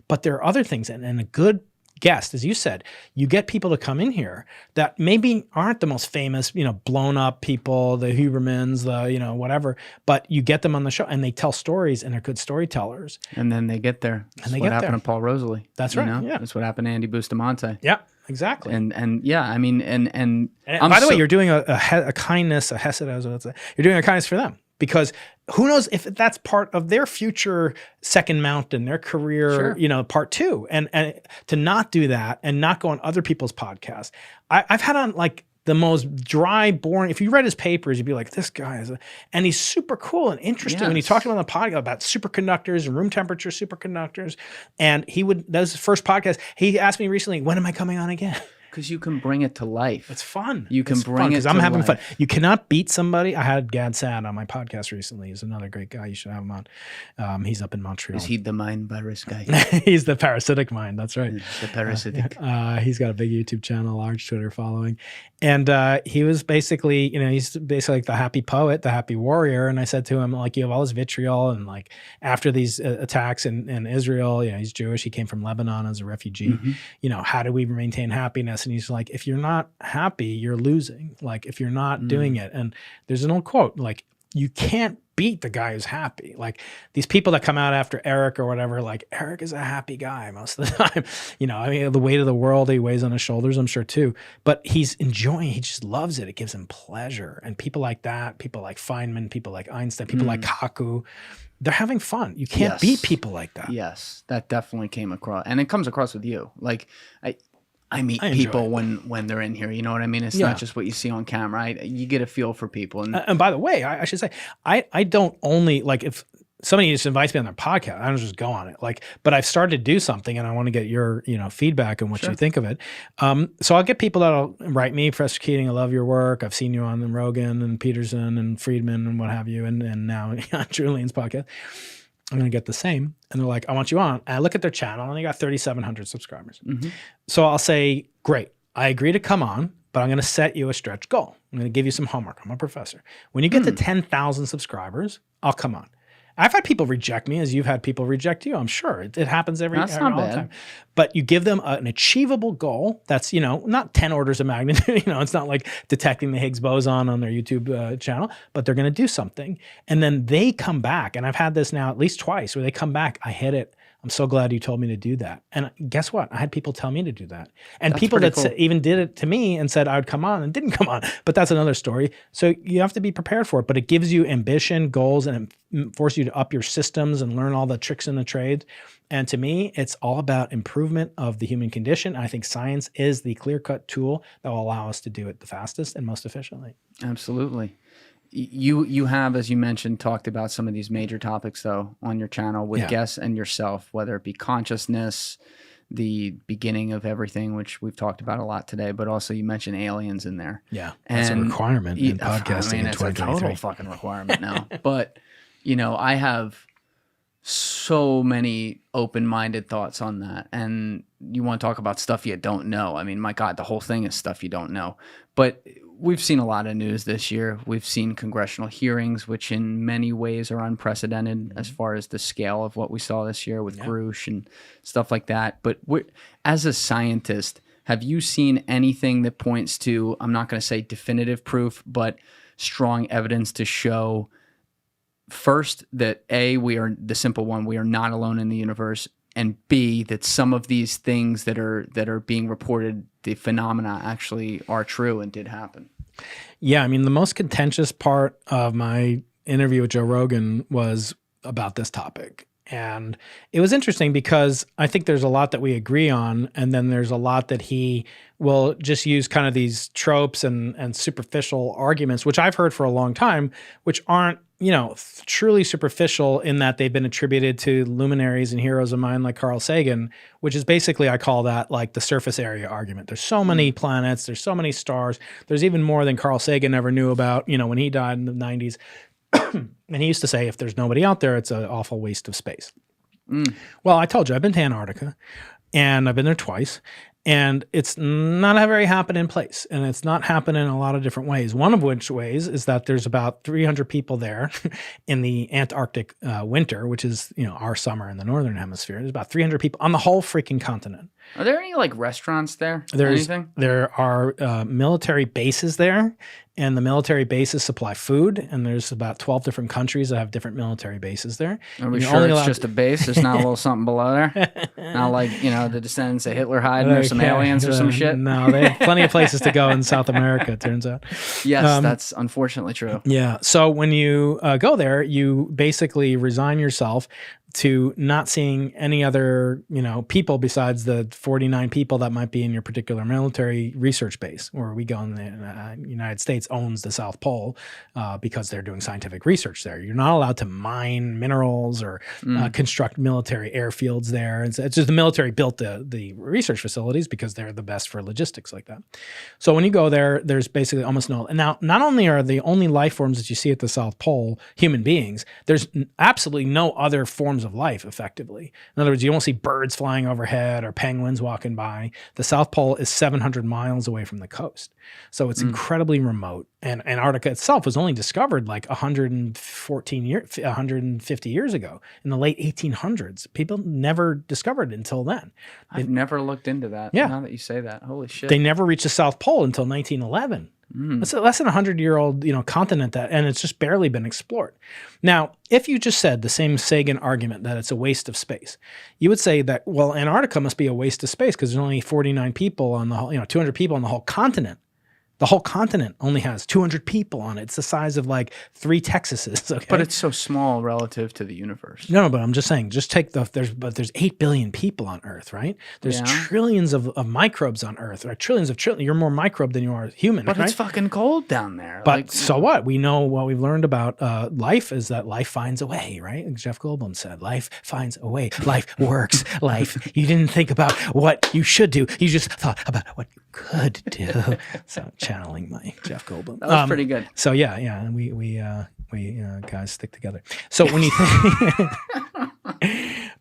But there are other things, and a good guest, as you said, you get people to come in here that maybe aren't the most famous, you know, blown up people, the Hubermans, the, you know, whatever, but you get them on the show and they tell stories and they're good storytellers. And then they get there. That's what happened to Paul Rosalie. That's you right. know? Yeah. That's what happened to Andy Bustamante. Yeah, exactly. And yeah, I mean, and by the way, you're doing a kindness, a hesed, as it's, you're doing a kindness for them, because who knows if that's part of their future second mountain, their career, Sure. you know, part two, and to not do that and not go on other people's podcasts. I've had on like the most dry, boring. If you read his papers, you'd be like, this guy is, and he's super cool and interesting. When he talked about the podcast about superconductors and room temperature superconductors, and that was his first podcast. He asked me recently, when am I coming on again? because you can bring it to life. It's fun. You can bring it because I'm to having life. fun. You cannot beat somebody. I had Gad Sad on my podcast recently. He's another great guy. You should have him on. He's up in Montreal. Is he the mind virus guy? He's the parasitic mind. That's right. The parasitic. He's got a big YouTube channel, large Twitter following. And he was basically, he's basically like the happy poet, the happy warrior. And I said to him, like, you have all this vitriol. And like after these attacks in Israel, he's Jewish. He came from Lebanon as a refugee. Mm-hmm. How do we maintain happiness? And he's like, if you're not happy, you're losing. Like if you're not doing it. And there's an old quote, like, you can't beat the guy who's happy. Like these people that come out after Eric or whatever, like Eric is a happy guy most of the time. The weight of the world he weighs on his shoulders, I'm sure too. But he's enjoying, he just loves it. It gives him pleasure. And people like that, people like Feynman, people like Einstein, people like Kaku, they're having fun. You can't beat people like that. Yes, that definitely came across. And it comes across with you. Like I meet I people when they're in here. You know what I mean? It's not just what you see on camera. You get a feel for people. And by the way, I should say, I don't only, like, if somebody just invites me on their podcast, I don't just go on it. Like, but I've started to do something and I want to get your, feedback and what you think of it. So I'll get people that'll write me, Professor Keating, I love your work. I've seen you on Rogan and Peterson and Friedman and what have you. And now on Julian's podcast. I'm going to get the same. And they're like, I want you on. And I look at their channel and they got 3,700 subscribers. So I'll say, great, I agree to come on, but I'm going to set you a stretch goal. I'm going to give you some homework. I'm a professor. When you get to 10,000 subscribers, I'll come on. I've had people reject me as you've had people reject you. I'm sure it happens That's not all the bad. time. But you give them an achievable goal that's, not 10 orders of magnitude. It's not like detecting the Higgs boson on their YouTube channel, but they're going to do something. And then they come back. And I've had this now at least twice where they come back. I hit it. I'm so glad you told me to do that. And guess what? I had people tell me to do that. And That's people pretty that cool. even did it to me and said I would come on and didn't come on. But that's another story. So you have to be prepared for it. But it gives you ambition, goals, and it forces you to up your systems and learn all the tricks in the trade. And to me, it's all about improvement of the human condition. I think science is the clear-cut tool that will allow us to do it the fastest and most efficiently. Absolutely. You have, as you mentioned, talked about some of these major topics, though, on your channel with guests and yourself, whether it be consciousness, the beginning of everything, which we've talked about a lot today, but also you mentioned aliens in there. Yeah, that's a requirement in podcasting in it's a 2023. total fucking requirement now. But, I have so many open-minded thoughts on that. And you want to talk about stuff you don't know. I mean, my God, the whole thing is stuff you don't know. But we've seen a lot of news this year. We've seen congressional hearings, which in many ways are unprecedented as far as the scale of what we saw this year with Grush and stuff like that. But as a scientist, have you seen anything that points to, I'm not going to say definitive proof, but strong evidence to show, first, that A, we are the simple one, we are not alone in the universe, and B, that some of these things that are being reported, the phenomena actually are true and did happen? Yeah, I mean, the most contentious part of my interview with Joe Rogan was about this topic. And it was interesting because I think there's a lot that we agree on, and then there's a lot that he will just use kind of these tropes and superficial arguments, which I've heard for a long time, which aren't, truly superficial in that they've been attributed to luminaries and heroes of mine like Carl Sagan, which is basically, I call that like the surface area argument. There's so many planets, there's so many stars, there's even more than Carl Sagan ever knew about, when he died in the 90s. And he used to say, if there's nobody out there, it's an awful waste of space. Well, I told you, I've been to Antarctica, and I've been there twice, and it's not a very happening place, and it's not happening in a lot of different ways. One of which ways is that there's about 300 people there in the Antarctic winter, which is, our summer in the northern hemisphere. There's about 300 people on the whole freaking continent. Are there any restaurants there? There are military bases there, and the military bases supply food, and there's about 12 different countries that have different military bases there. Are we sure it's just a base? There's not a little something below there? Not like, the descendants of Hitler hiding or some aliens or some shit? No, they have plenty of places to go in South America, it turns out. Yes, that's unfortunately true. Yeah. So when you go there, you basically resign yourself to not seeing any other, people besides the 49 people that might be in your particular military research base. Where we go in the United States owns the South Pole because they're doing scientific research there. You're not allowed to mine minerals or construct military airfields there. It's just the military built the research facilities because they're the best for logistics like that. So when you go there, there's basically almost no. And now, not only are the only life forms that you see at the South Pole human beings, there's absolutely no other forms of life, effectively. In other words, you don't see birds flying overhead or penguins walking by. The South Pole is 700 miles away from the coast. So it's incredibly remote. And Antarctica itself was only discovered like 150 years ago in the late 1800s. People never discovered it until then. I've never looked into that. Yeah. Now that you say that, holy shit. They never reached the South Pole until 1911. It's less than 100-year-old, continent and it's just barely been explored. Now, if you just said the same Sagan argument that it's a waste of space, you would say that, well, Antarctica must be a waste of space because there's only 49 people on the whole, 200 people on the whole continent. The whole continent only has 200 people on it. It's the size of like 3 Texases. Okay? But it's so small relative to the universe. No, but I'm just saying, just take there's 8 billion people on Earth, right? There's trillions of microbes on Earth, right? Trillions. You're more microbe than you are human, but right? it's fucking cold down there. But so what? We know what we've learned about life is that life finds a way, right? Like Jeff Goldblum said, life finds a way. Life works. You didn't think about what you should do. You just thought about what you could do. So channeling my Jeff Goldblum. That was pretty good. So yeah, we guys stick together. So when you think,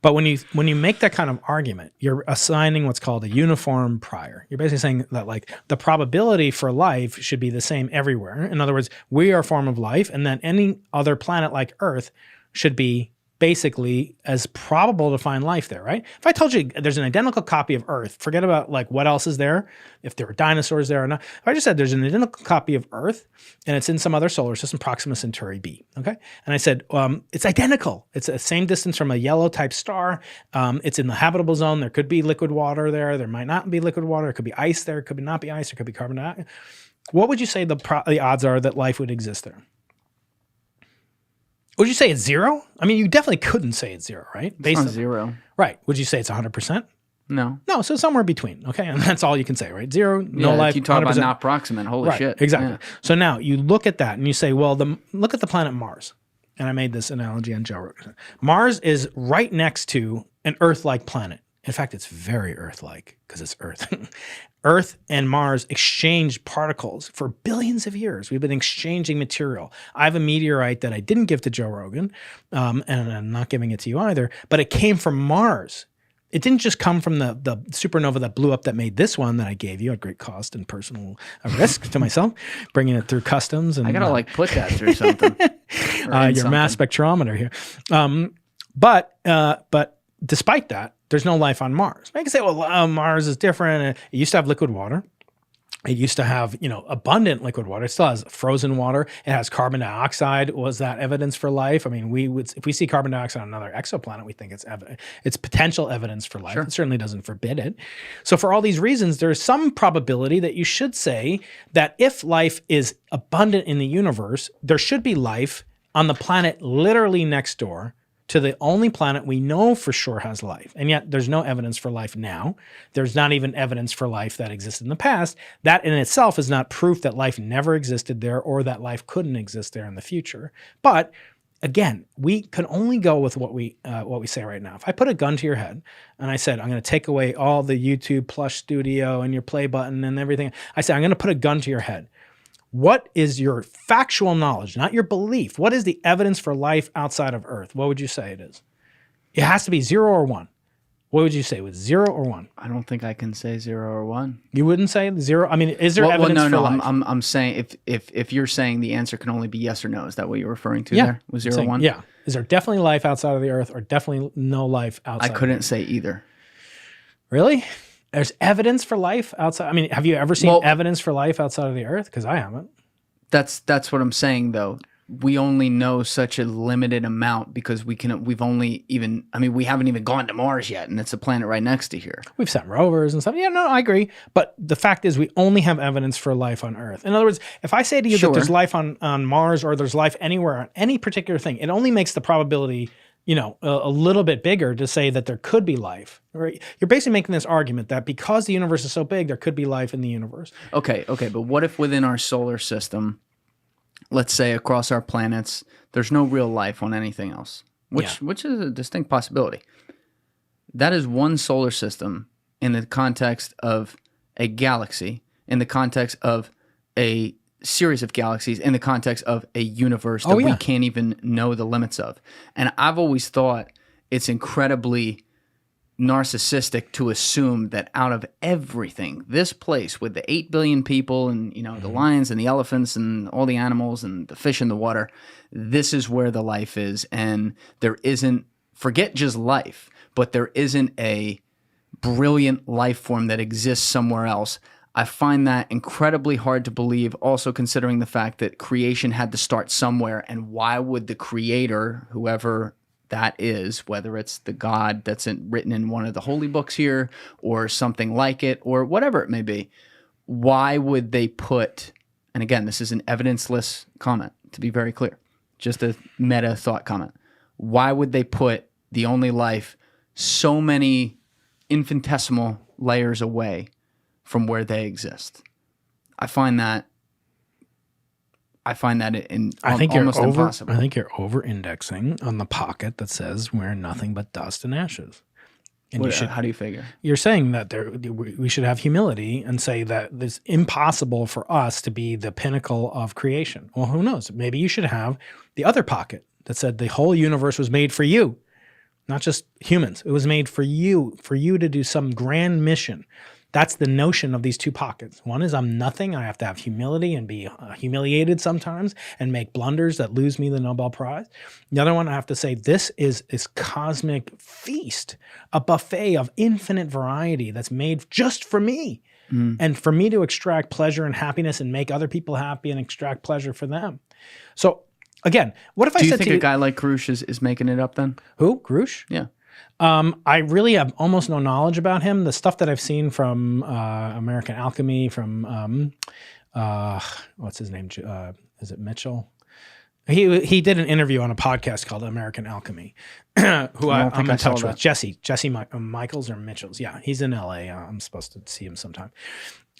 but when you make that kind of argument, you're assigning what's called a uniform prior. You're basically saying that like the probability for life should be the same everywhere. In other words, we are a form of life, and then any other planet like Earth should be basically as probable to find life there, right? If I told you there's an identical copy of Earth, forget about like what else is there, if there were dinosaurs there or not. If I just said there's an identical copy of Earth and it's in some other solar system, Proxima Centauri b, okay? And I said, it's identical. It's the same distance from a yellow type star. It's in the habitable zone. There could be liquid water there. There might not be liquid water. There could be ice there. It could not be ice. There could be carbon dioxide. What would you say the odds are that life would exist there? Would you say it's 0? I mean, you definitely couldn't say it's 0, right? It's not 0. Right. Would you say it's 100%? No. No, so somewhere between, okay? And that's all you can say, right? 0, no life, you talk 100%. about not proximate. Holy right, shit. Exactly. Yeah. So now you look at that and you say, well, look at the planet Mars. And I made this analogy on Joe Rogan. Mars is right next to an Earth-like planet. In fact, it's very Earth-like because it's Earth. Earth and Mars exchange particles for billions of years. We've been exchanging material. I have a meteorite that I didn't give to Joe Rogan, and I'm not giving it to you either, but it came from Mars. It didn't just come from the supernova that blew up that made this one that I gave you at great cost and personal risk to myself, bringing it through customs. And I got to like put that through something. Your mass spectrometer here. But despite that, there's no life on Mars. I can say, well, Mars is different. It used to have liquid water. It used to have, abundant liquid water. It still has frozen water. It has carbon dioxide. Was that evidence for life? I mean, if we see carbon dioxide on another exoplanet, we think it's potential evidence for life. Sure. It certainly doesn't forbid it. So for all these reasons, there's some probability that you should say that if life is abundant in the universe, there should be life on the planet literally next door to the only planet we know for sure has life. And yet there's no evidence for life now. There's not even evidence for life that existed in the past. That in itself is not proof that life never existed there or that life couldn't exist there in the future. But again, we can only go with what we say right now. If I put a gun to your head and I said, I'm going to take away all the YouTube Plush Studio and your play button and everything. I said, I'm going to put a gun to your head. What is your factual knowledge, not your belief? What is the evidence for life outside of Earth? What would you say it is? It has to be 0 or 1. What would you say? With 0 or 1? I don't think I can say 0 or 1. You wouldn't say 0? I mean, is there evidence for life? I'm saying if you're saying the answer can only be yes or no, is that what you're referring to there? With 0 or 1? Yeah. Is there definitely life outside of the Earth or definitely no life outside? I couldn't say either. Really? There's evidence for life outside. I mean, have you ever seen evidence for life outside of the Earth? Because I haven't. That's what I'm saying, though. We only know such a limited amount because we haven't even gone to Mars yet, and it's a planet right next to here. We've sent rovers and stuff. Yeah, no, I agree. But the fact is we only have evidence for life on Earth. In other words, if I say to you that there's life on Mars or there's life anywhere on any particular thing, it only makes the probability a little bit bigger to say that there could be life. Right? You're basically making this argument that because the universe is so big, there could be life in the universe. Okay, but what if within our solar system, let's say across our planets, there's no real life on anything else, which is a distinct possibility. That is one solar system in the context of a galaxy, in the context of a series of galaxies, in the context of a universe that we can't even know the limits of. And I've always thought it's incredibly narcissistic to assume that out of everything, this place with the 8 billion people and the lions and the elephants and all the animals and the fish in the water, this is where the life is. And there isn't, forget just life, but there isn't a brilliant life form that exists somewhere else. I find that incredibly hard to believe, also considering the fact that creation had to start somewhere. And why would the creator, whoever that is, whether it's the God that's written in one of the holy books here or something like it or whatever it may be, why would they put, and again, this is an evidence-less comment, to be very clear, just a meta thought comment. Why would they put the only life so many infinitesimal layers away from where they exist? I find that almost impossible. I think you're over-indexing on the pocket that says we're nothing but dust and ashes. And how do you figure? You're saying that we should have humility and say that it's impossible for us to be the pinnacle of creation. Well, who knows? Maybe you should have the other pocket that said the whole universe was made for you, not just humans. It was made for you to do some grand mission That's the notion of these two pockets. One is I'm nothing. I have to have humility and be humiliated sometimes and make blunders that lose me the Nobel Prize. The other one, I have to say, this is cosmic feast, a buffet of infinite variety that's made just for me. And for me to extract pleasure and happiness and make other people happy and extract pleasure for them. So again, what if I said to you— Do you think a guy like Grush is making it up then? Who? Grush? Yeah. I really have almost no knowledge about him. The stuff that I've seen from American Alchemy, from what's his name? Is it Mitchell? He did an interview on a podcast called American Alchemy, who I'm in touch with. Jesse Michaels or Mitchells. Yeah, he's in LA. I'm supposed to see him sometime.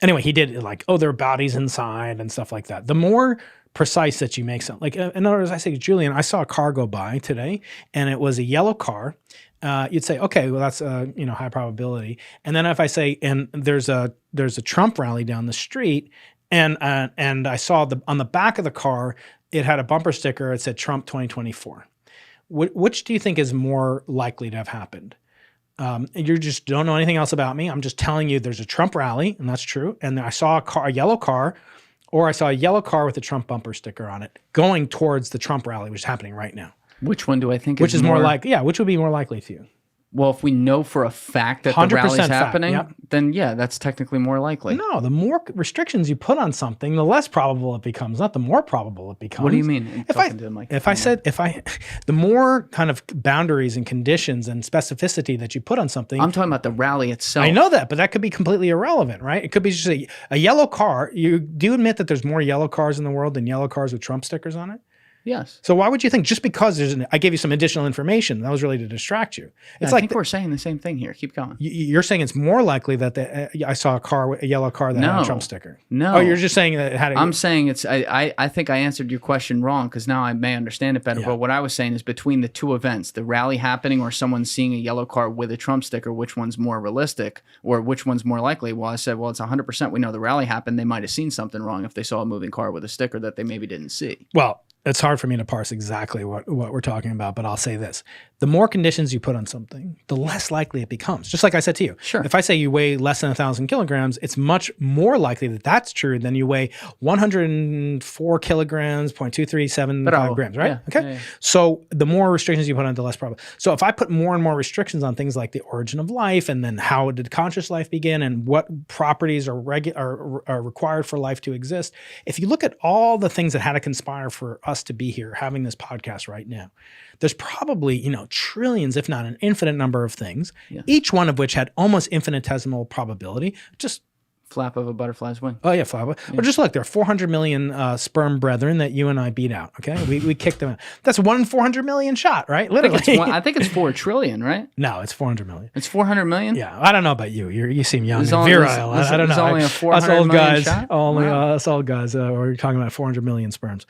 Anyway, he did like, there are bodies inside and stuff like that. The more precise that you make something, like in other words, I say, Julian, I saw a car go by today, and it was a yellow car. You'd say, okay, well that's high probability. And then if I say, and there's a Trump rally down the street, and I saw on the back of the car, it had a bumper sticker. It said Trump 2024. Which do you think is more likely to have happened? You just don't know anything else about me. I'm just telling you there's a Trump rally, and that's true. And I saw a yellow car, or I saw a yellow car with a Trump bumper sticker on it going towards the Trump rally, which is happening right now. Which one do I think which is more likely? Yeah, which would be more likely to you? Well, if we know for a fact that the rally's happening, then yeah, that's technically more likely. No, the more restrictions you put on something, the less probable it becomes, not the more probable it becomes. What do you mean? The more kind of boundaries and conditions and specificity that you put on something. I'm talking about the rally itself. I know that, but that could be completely irrelevant, right? It could be just a yellow car. Do you admit that there's more yellow cars in the world than yellow cars with Trump stickers on it? Yes. So why would you think just because I gave you some additional information, that was really to distract you? It's I think we're saying the same thing here. Keep going. You're saying it's more likely that I saw a yellow car that had a Trump sticker. No. Oh, you're just saying that it had I'm saying I think I answered your question wrong because now I may understand it better. Yeah. But what I was saying is between the two events, the rally happening or someone seeing a yellow car with a Trump sticker, which one's more realistic or which one's more likely? Well, I said, well, it's 100%. We know the rally happened. They might have seen something wrong if they saw a moving car with a sticker that they maybe didn't see. Well, it's hard for me to parse exactly what we're talking about, but I'll say this. The more conditions you put on something, the less likely it becomes. Just like I said to you. Sure. If I say you weigh less than 1,000 kilograms, it's much more likely that that's true than you weigh 104 kilograms, 0.237 grams, right? Yeah, okay. Yeah. So the more restrictions you put on, the less probable. So if I put more and more restrictions on things like the origin of life, and then how did conscious life begin, and what properties are required for life to exist, if you look at all the things that had to conspire for us to be here having this podcast right now, there's probably, trillions, if not an infinite number of things, each one of which had almost infinitesimal probability. Just flap of a butterfly's wing. Oh, yeah, flap. Yeah. Or just look, there are 400 million sperm brethren that you and I beat out, okay? We kicked them out. That's 1 in 400 million shot, right? Literally. I think it's 4 trillion, right? No, it's 400 million. It's 400 million? Yeah, I don't know about you. You seem young and virile. I don't know. Only a 400 million shot? Us old guys, we're talking about 400 million sperms.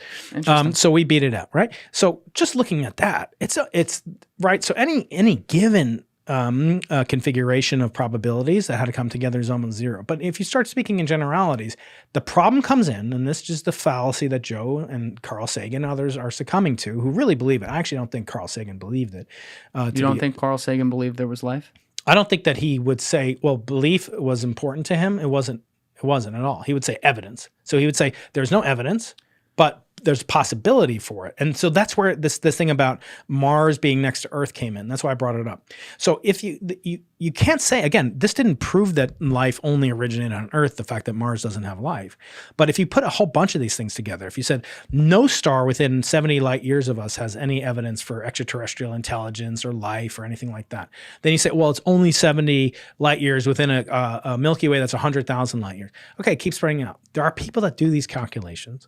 So we beat it out, right? So just looking at that, it's right. So any given configuration of probabilities that had to come together is almost zero. But if you start speaking in generalities, the problem comes in, and this is the fallacy that Joe and Carl Sagan and others are succumbing to, who really believe it. I actually don't think Carl Sagan believed it. You don't think Carl Sagan believed there was life? I don't think that he would say, well, belief was important to him. It wasn't at all. He would say evidence. So he would say there's no evidence, but there's possibility for it. And so that's where this thing about Mars being next to Earth came in. That's why I brought it up. So if you can't say, again, this didn't prove that life only originated on Earth, the fact that Mars doesn't have life. But if you put a whole bunch of these things together, if you said no star within 70 light years of us has any evidence for extraterrestrial intelligence or life or anything like that, then you say, well, it's only 70 light years within a Milky Way that's 100,000 light years. Okay, keep spreading it out. There are people that do these calculations,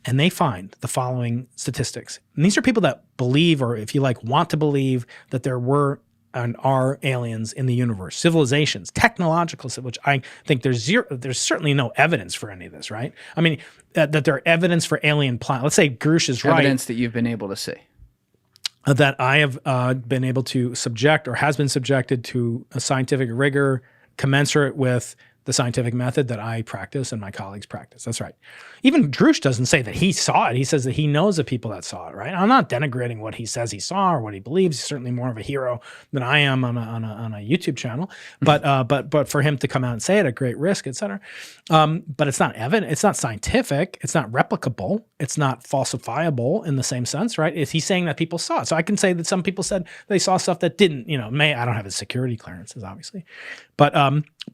and they find the following statistics. And these are people that believe, or if you like, want to believe that there were and are aliens in the universe, civilizations, technological, which I think there's certainly no evidence for any of this, right? I mean, that there are evidence for alien planets. Let's say Grush is right. Evidence that you've been able to see. That I have been able to subject or has been subjected to a scientific rigor commensurate with the scientific method that I practice and my colleagues practice. That's right. Even Drush doesn't say that he saw it. He says that he knows the people that saw it, right? I'm not denigrating what he says he saw or what he believes. He's certainly more of a hero than I am on a YouTube channel. But for him to come out and say it at great risk, et cetera. But it's not evident. It's not scientific. It's not replicable. It's not falsifiable in the same sense, right? He's saying that people saw it. So I can say that some people said they saw stuff that didn't, I don't have his security clearances, obviously. But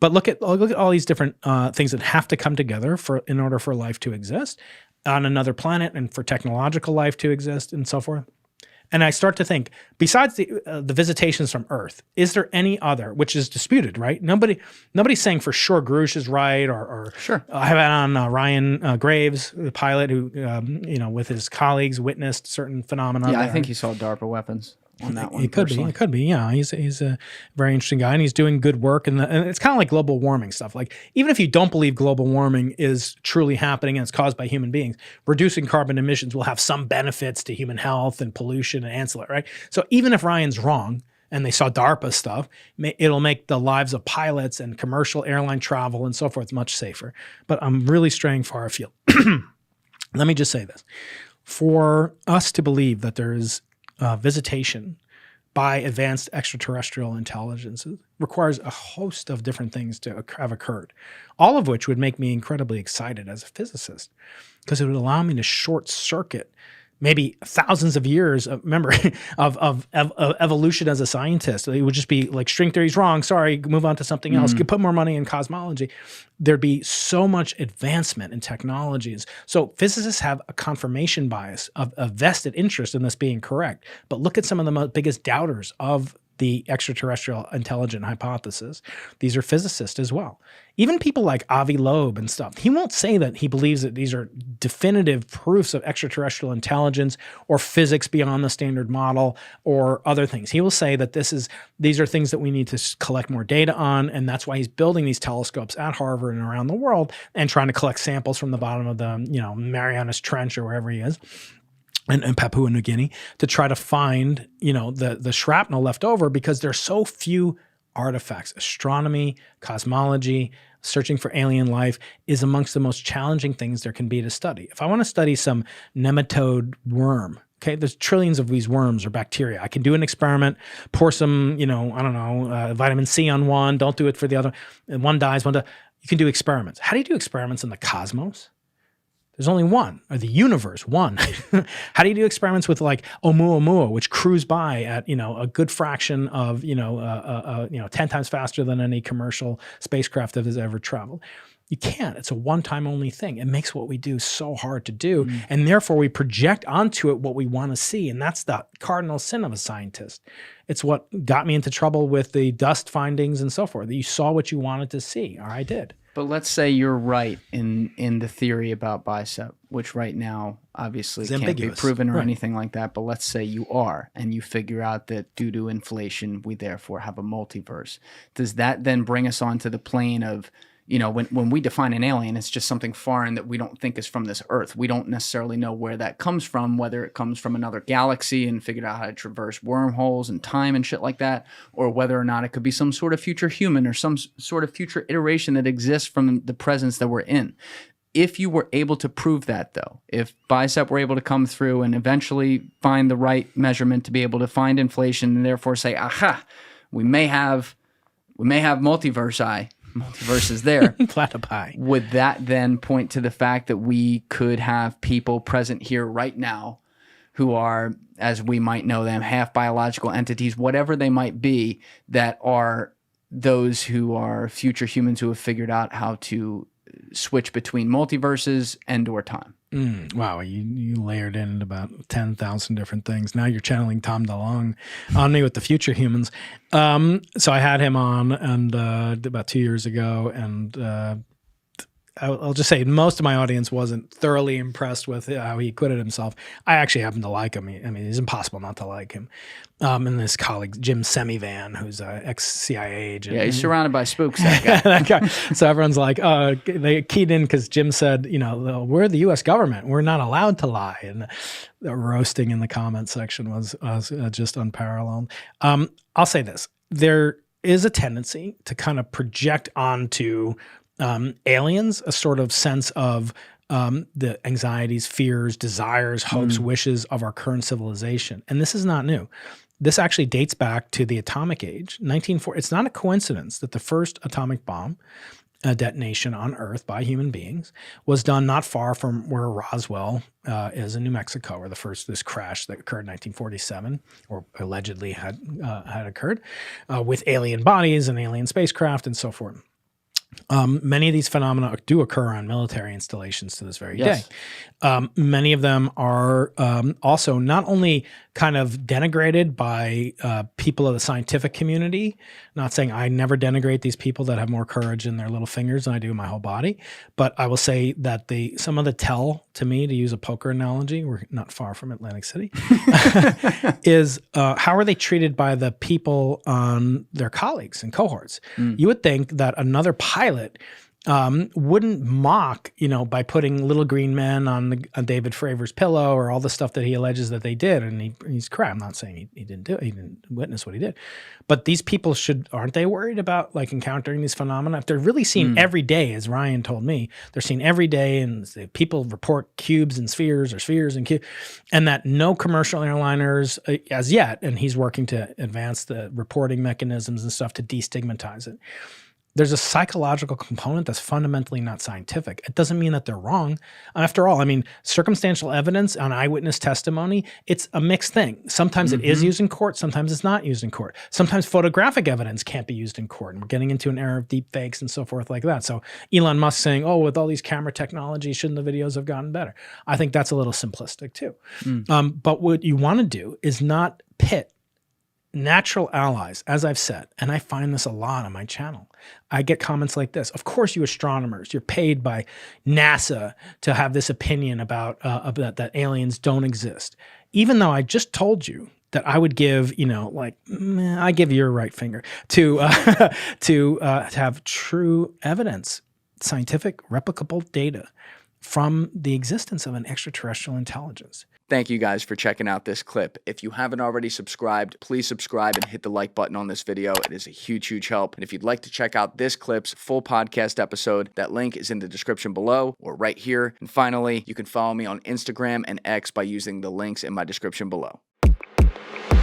look at all these different things that have to come together in order for life to exist on another planet and for technological life to exist and so forth. And I start to think, besides the visitations from Earth, is there any other, which is disputed, right? Nobody's saying for sure Grush is right, or Sure. I have it on Ryan Graves, the pilot who, with his colleagues witnessed certain phenomena. Yeah, I there. think he saw DARPA weapons on that one. It could be. Yeah, he's a very interesting guy, and he's doing good work. And it's kind of like global warming stuff. Like, even if you don't believe global warming is truly happening and it's caused by human beings, reducing carbon emissions will have some benefits to human health and pollution and ancillary, right? So even if Ryan's wrong and they saw DARPA stuff, it'll make the lives of pilots and commercial airline travel and so forth much safer. But I'm really straying far afield. Let me just say this. For us to believe that there is visitation by advanced extraterrestrial intelligences requires a host of different things to have occurred, all of which would make me incredibly excited as a physicist, because it would allow me to short circuit maybe thousands of years of evolution as a scientist. It would just be like, string theory's wrong. Sorry, move on to something else. Could put more money in cosmology. There'd be so much advancement in technologies. So physicists have a confirmation bias of a vested interest in this being correct. But look at some of the biggest doubters of the extraterrestrial intelligent hypothesis. These are physicists as well. Even people like Avi Loeb and stuff, he won't say that he believes that these are definitive proofs of extraterrestrial intelligence or physics beyond the standard model or other things. He will say that these are things that we need to collect more data on, and that's why he's building these telescopes at Harvard and around the world and trying to collect samples from the bottom of the Marianas Trench or wherever he is. And Papua New Guinea to try to find, the shrapnel left over, because there's so few artifacts. Astronomy, cosmology, searching for alien life is amongst the most challenging things there can be to study. If I want to study some nematode worm, okay, there's trillions of these worms or bacteria. I can do an experiment, pour some, vitamin C on one, don't do it for the other. And one dies, one dies. You can do experiments. How do you do experiments in the cosmos? There's only one, or the universe, one. How do you do experiments with like Oumuamua, which cruise by at, a good fraction of, 10 times faster than any commercial spacecraft that has ever traveled? You can't. It's a one-time only thing. It makes what we do so hard to do. And therefore we project onto it what we want to see. And that's the cardinal sin of a scientist. It's what got me into trouble with the dust findings and so forth. You saw what you wanted to see, or I did. But let's say you're right in the theory about bicep, which right now obviously can't be proven or anything like that. But let's say you are, and you figure out that due to inflation, we therefore have a multiverse. Does that then bring us onto the plane of, when we define an alien, it's just something foreign that we don't think is from this Earth. We don't necessarily know where that comes from, whether it comes from another galaxy and figured out how to traverse wormholes and time and shit like that, or whether or not it could be some sort of future human or some sort of future iteration that exists from the presence that we're in. If you were able to prove that, though, if Bicep were able to come through and eventually find the right measurement to be able to find inflation and therefore say, aha, we may have multiverse is there. Platypi. Would that then point to the fact that we could have people present here right now who are, as we might know them, half biological entities, whatever they might be, that are those who are future humans who have figured out how to switch between multiverses and or time? Wow, you layered in about 10,000 different things. Now you're channeling Tom DeLonge on me with the future humans. So I had him on and about 2 years ago, and I'll just say most of my audience wasn't thoroughly impressed with how he acquitted himself. I actually happen to like him. It's impossible not to like him. And this colleague, Jim Semivan, who's an ex-CIA agent. Yeah, he's surrounded by spooks, that guy. That guy. So everyone's like, they keyed in because Jim said, we're the U.S. government. We're not allowed to lie. And the roasting in the comment section was just unparalleled. I'll say this. is a tendency to kind of project onto aliens a sort of sense of the anxieties, fears, desires, hopes, wishes of our current civilization. And this is not new. This actually dates back to the atomic age, 1940. It's not a coincidence that the first atomic bomb detonation on Earth by human beings was done not far from where Roswell is in New Mexico, or this crash that occurred in 1947, or allegedly had occurred, with alien bodies and alien spacecraft and so forth. Many of these phenomena do occur on military installations to this very day. Many of them are also not only kind of denigrated by people of the scientific community, not saying I never denigrate these people that have more courage in their little fingers than I do in my whole body, but I will say that some of the tell to me, to use a poker analogy, we're not far from Atlantic City, is how are they treated by the people on their colleagues and cohorts? You would think that another pilot wouldn't mock, by putting little green men on David Fravor's pillow, or all the stuff that he alleges that they did. And he's correct. I'm not saying he didn't do it. He didn't witness what he did. But these people aren't they worried about like encountering these phenomena? If they're really seen every day, as Ryan told me, they're seen every day, and people report cubes and spheres, or spheres and cubes, and that no commercial airliners as yet, and he's working to advance the reporting mechanisms and stuff to destigmatize it. There's a psychological component that's fundamentally not scientific. It doesn't mean that they're wrong. After all, circumstantial evidence on eyewitness testimony, it's a mixed thing. Sometimes it is used in court. Sometimes it's not used in court. Sometimes photographic evidence can't be used in court. And we're getting into an era of deep fakes and so forth like that. So Elon Musk saying, with all these camera technology, shouldn't the videos have gotten better? I think that's a little simplistic too. But what you want to do is not pit natural allies, as I've said, and I find this a lot on my channel. I get comments like this. Of course, you astronomers, you're paid by NASA to have this opinion about that aliens don't exist. Even though I just told you that I would give, I give your right finger to have true evidence, scientific, replicable data from the existence of an extraterrestrial intelligence. Thank you guys for checking out this clip. If you haven't already subscribed, please subscribe and hit the like button on this video. It is a huge, huge help. And if you'd like to check out this clip's full podcast episode, that link is in the description below or right here. And finally, you can follow me on Instagram and X by using the links in my description below.